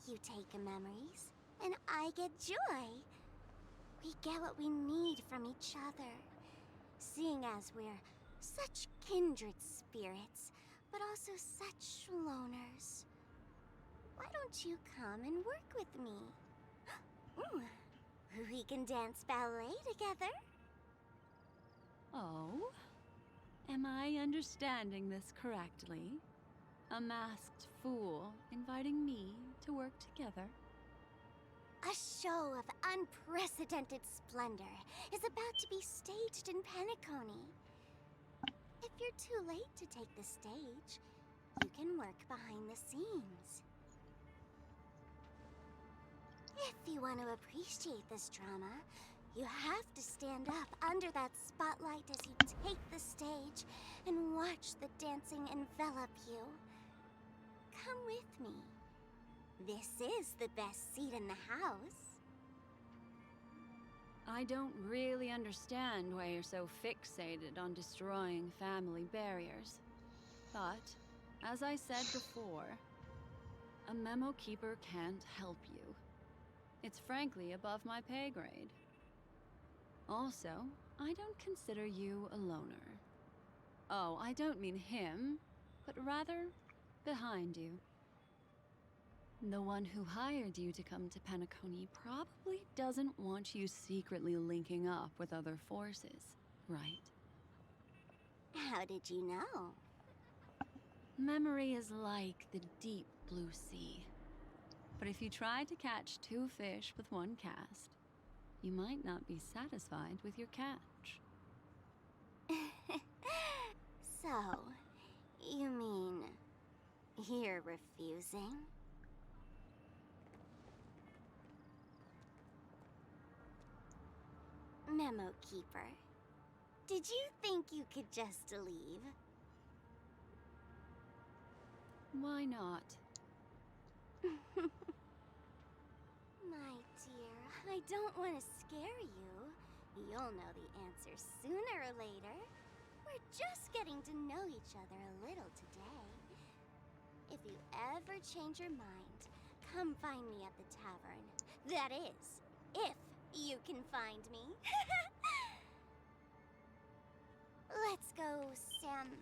You take memories, and I get joy. We get what we need from each other, seeing as we're such kindred spirits, but also such loners. Why don't you come and work with me? Ooh, we can dance ballet together. Oh? Am I understanding this correctly? A masked fool inviting me to work together? A show of unprecedented splendor is about to be staged in Penacony. If you're too late to take the stage, you can work behind the scenes. If you want to appreciate this drama, you have to stand up under that spotlight as you take the stage and watch the dancing envelop you. Come with me. This is the best seat in the house. I don't really understand why you're so fixated on destroying family barriers. But, as I said before, a memo keeper can't help you. It's frankly above my pay grade. Also, I don't consider you a loner. Oh, I don't mean him, but rather behind you. The one who hired you to come to Penacony probably doesn't want you secretly linking up with other forces, right? How did you know? Memory is like the deep blue sea. But if you try to catch 2 fish with 1 cast, you might not be satisfied with your catch. So, you mean you're refusing? Memo Keeper, did you think you could just leave? Why not? My dear, I don't want to scare you. You'll know the answer sooner or later. We're just getting to know each other a little today. If you ever change your mind, come find me at the tavern. That is, if you can find me. Let's go, Sampo?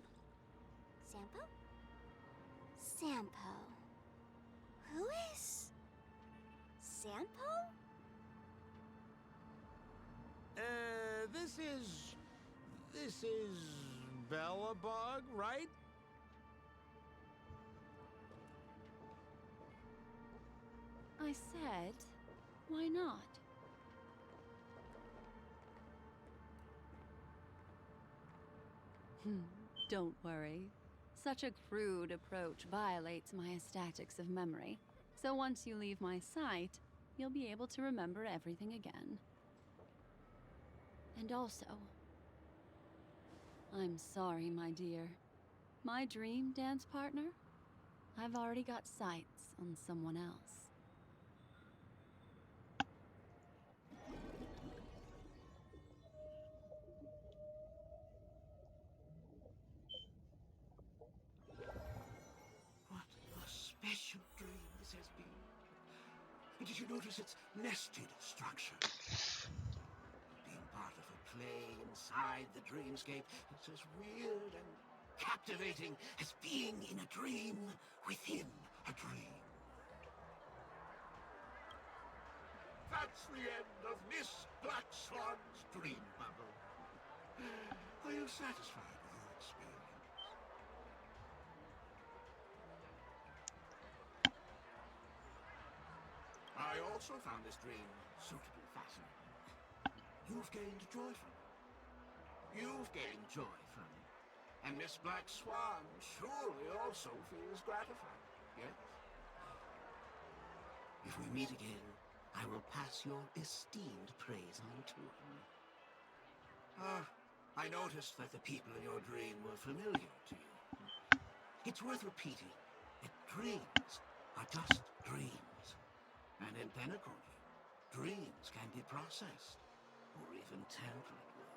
Sampo. Who is Sampo? This is Bellabog, right? I said, why not? Don't worry. Such a crude approach violates my statics of memory. So once you leave my sight, you'll be able to remember everything again. And also, I'm sorry, my dear. My dream dance partner? I've already got sights on someone else. What a special dream this has been. And did you notice its nested structure? Being part of a play inside the dreamscape, it's as weird and captivating as being in a dream within a dream. That's the end of Miss Black Swan's dream bubble. Are you satisfied with your experience? I also found this dream suitably fascinating. You've gained joy from it. You've gained joy from it. And Miss Black Swan surely also feels gratified, yes? If we meet again, I will pass your esteemed praise on to him. I noticed that the people in your dream were familiar to you. It's worth repeating that dreams are just dreams. And in Penacony, dreams can be processed, or even tampered with.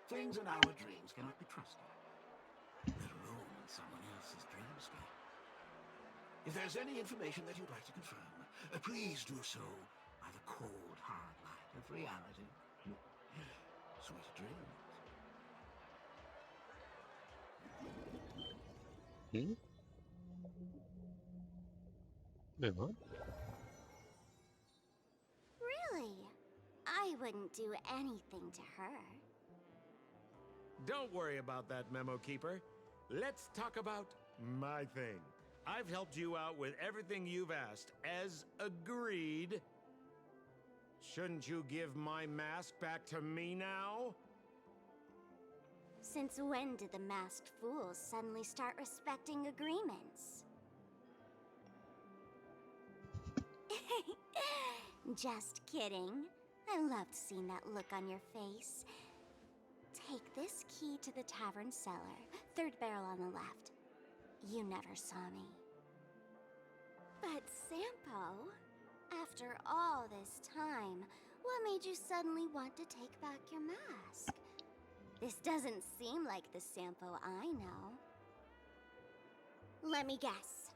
Things in our dreams cannot be trusted, let alone in someone else's dreamscape. If there's any information that you'd like to confirm, please do so by the cold, hard light of reality. Sweet dreams. Wait, what? Really? I wouldn't do anything to her. Don't worry about that, Memo Keeper. Let's talk about my thing. I've helped you out with everything you've asked, as agreed. Shouldn't you give my mask back to me now? Since when did the masked fools suddenly start respecting agreements? Just kidding. I loved seeing that look on your face. Take this key to the tavern cellar, third barrel on the left. You never saw me. But Sampo, after all this time, what made you suddenly want to take back your mask? This doesn't seem like the Sampo I know. Let me guess.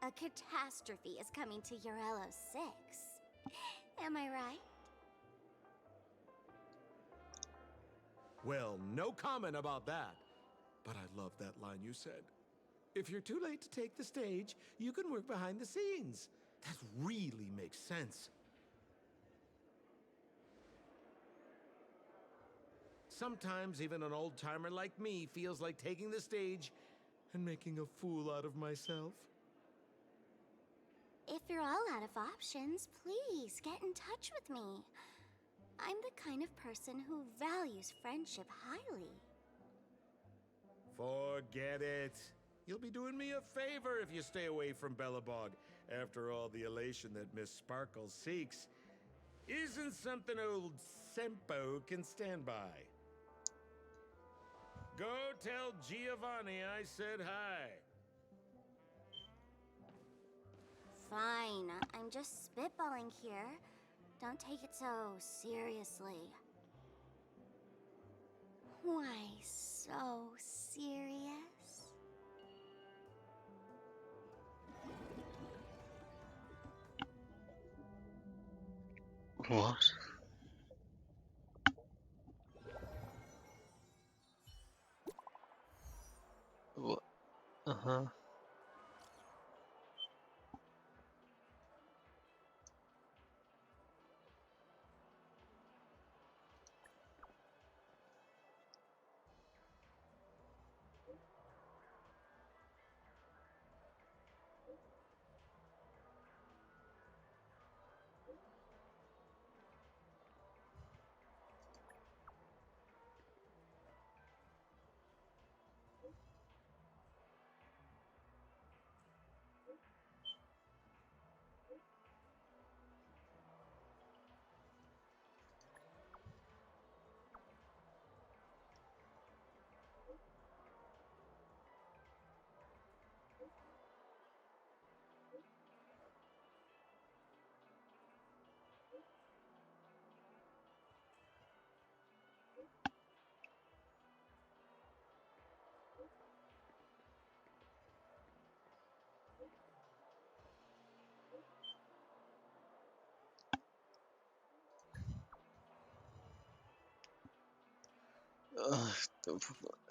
A catastrophe is coming to Urello 6. Am I right? Well, no comment about that. But I love that line you said. If you're too late to take the stage, you can work behind the scenes. That really makes sense. Sometimes even an old-timer like me feels like taking the stage and making a fool out of myself. If you're all out of options, please get in touch with me. I'm the kind of person who values friendship highly. Forget it. You'll be doing me a favor if you stay away from Bellabog. After all the elation that Miss Sparkle seeks. isn't something old Sempo can stand by. Go tell Giovanni I said hi. Fine, I'm just spitballing here. Don't take it so seriously. Why so serious? What? What? Uh-huh.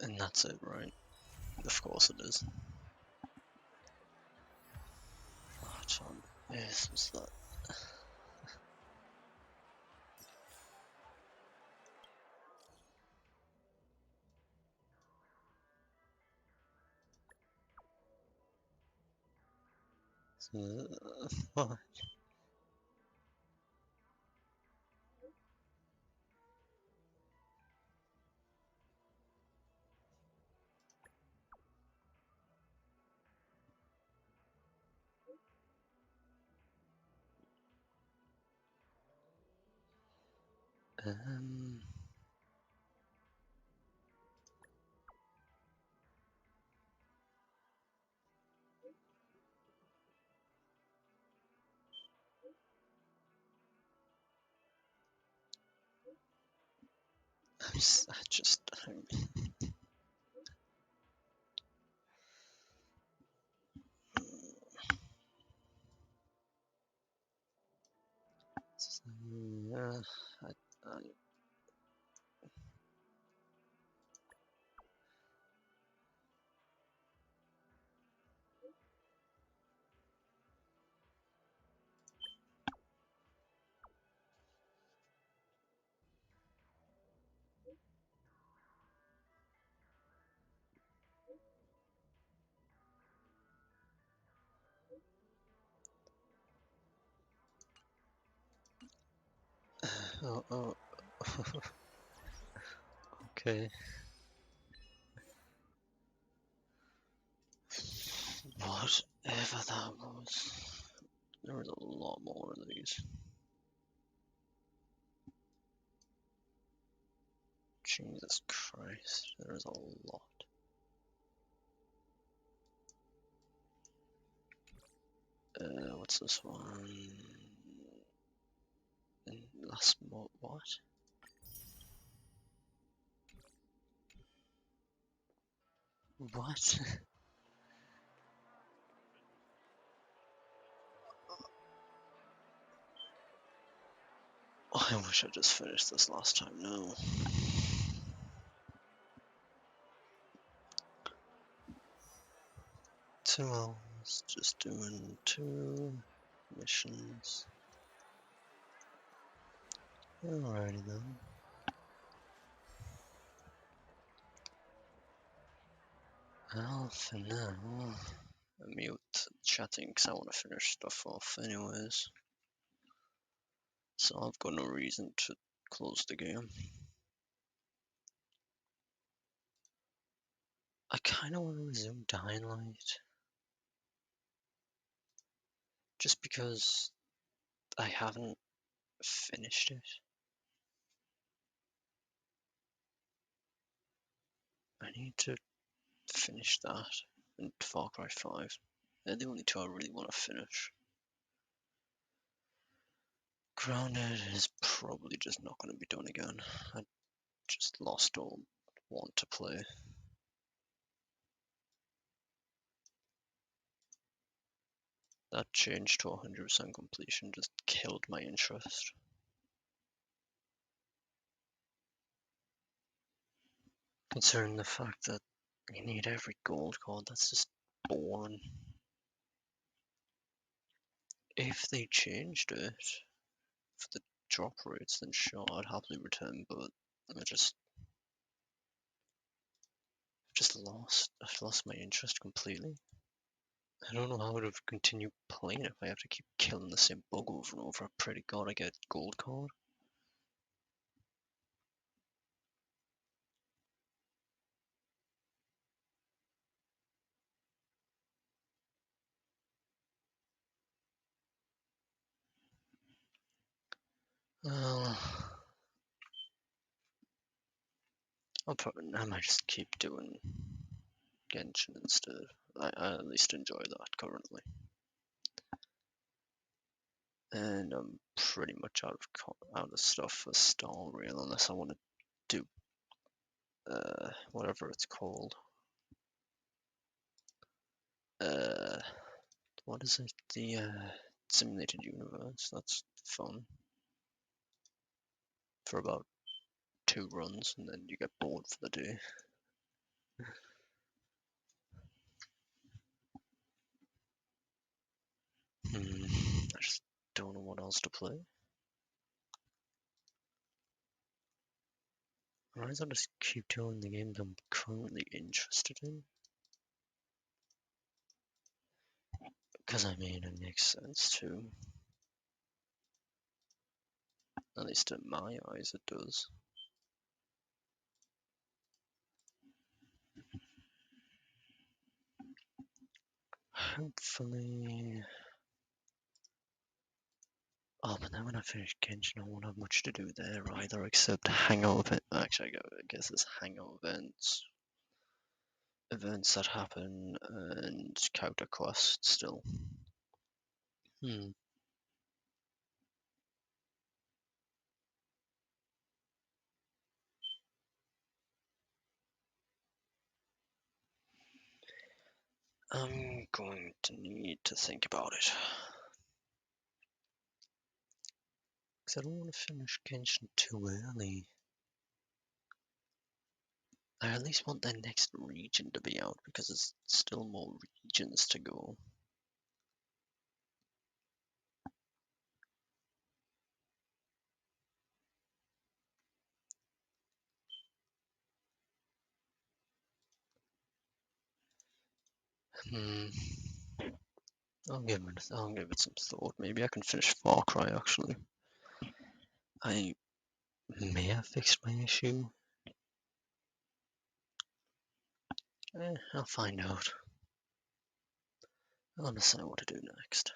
And that's it, right? Of course it is. What on earth was that? What? Um, I just, yeah, I, oh, okay. Whatever that was, there was a lot more of these. Jesus Christ, there is a lot. What's this one? Last what? What? I wish I just finished this last time. No. 2 hours, just doing 2 missions. Alrighty then. Well, for now, I mute chatting because I want to finish stuff off anyways. So I've got no reason to close the game. I kind of want to resume Dying Light. Just because I haven't finished it. I need to finish that and Far Cry 5. They're the only two I really want to finish. Grounded is probably just not going to be done again. I just lost all want to play. That change to 100% completion just killed my interest. Considering the fact that you need every gold card, that's just boring. If they changed it for the drop rates, then sure, I'd happily return, but I've lost my interest completely. I don't know how I would have continued playing if I have to keep killing the same bug over and over. I pray to God I get gold card. Well, I might just keep doing Genshin instead. I at least enjoy that currently. And I'm pretty much out of stuff for Star Rail unless I want to do whatever it's called. What is it? The simulated universe. That's fun for about 2 runs, and then you get bored for the day. I just don't know what else to play. Might as well just keep doing the games I'm currently interested in. Because I mean, it makes sense too. At least in my eyes, it does. Hopefully. Oh, but then when I finish Genshin, I won't have much to do there either, except hang out events. Actually, I guess it's hangout events. Events that happen and character quests still. I'm going to need to think about it. Because I don't want to finish Genshin too early. I at least want the next region to be out because there's still more regions to go. I'll give it some thought. Maybe I can finish Far Cry actually. I may have fixed my issue. I'll find out. I'll decide what to do next.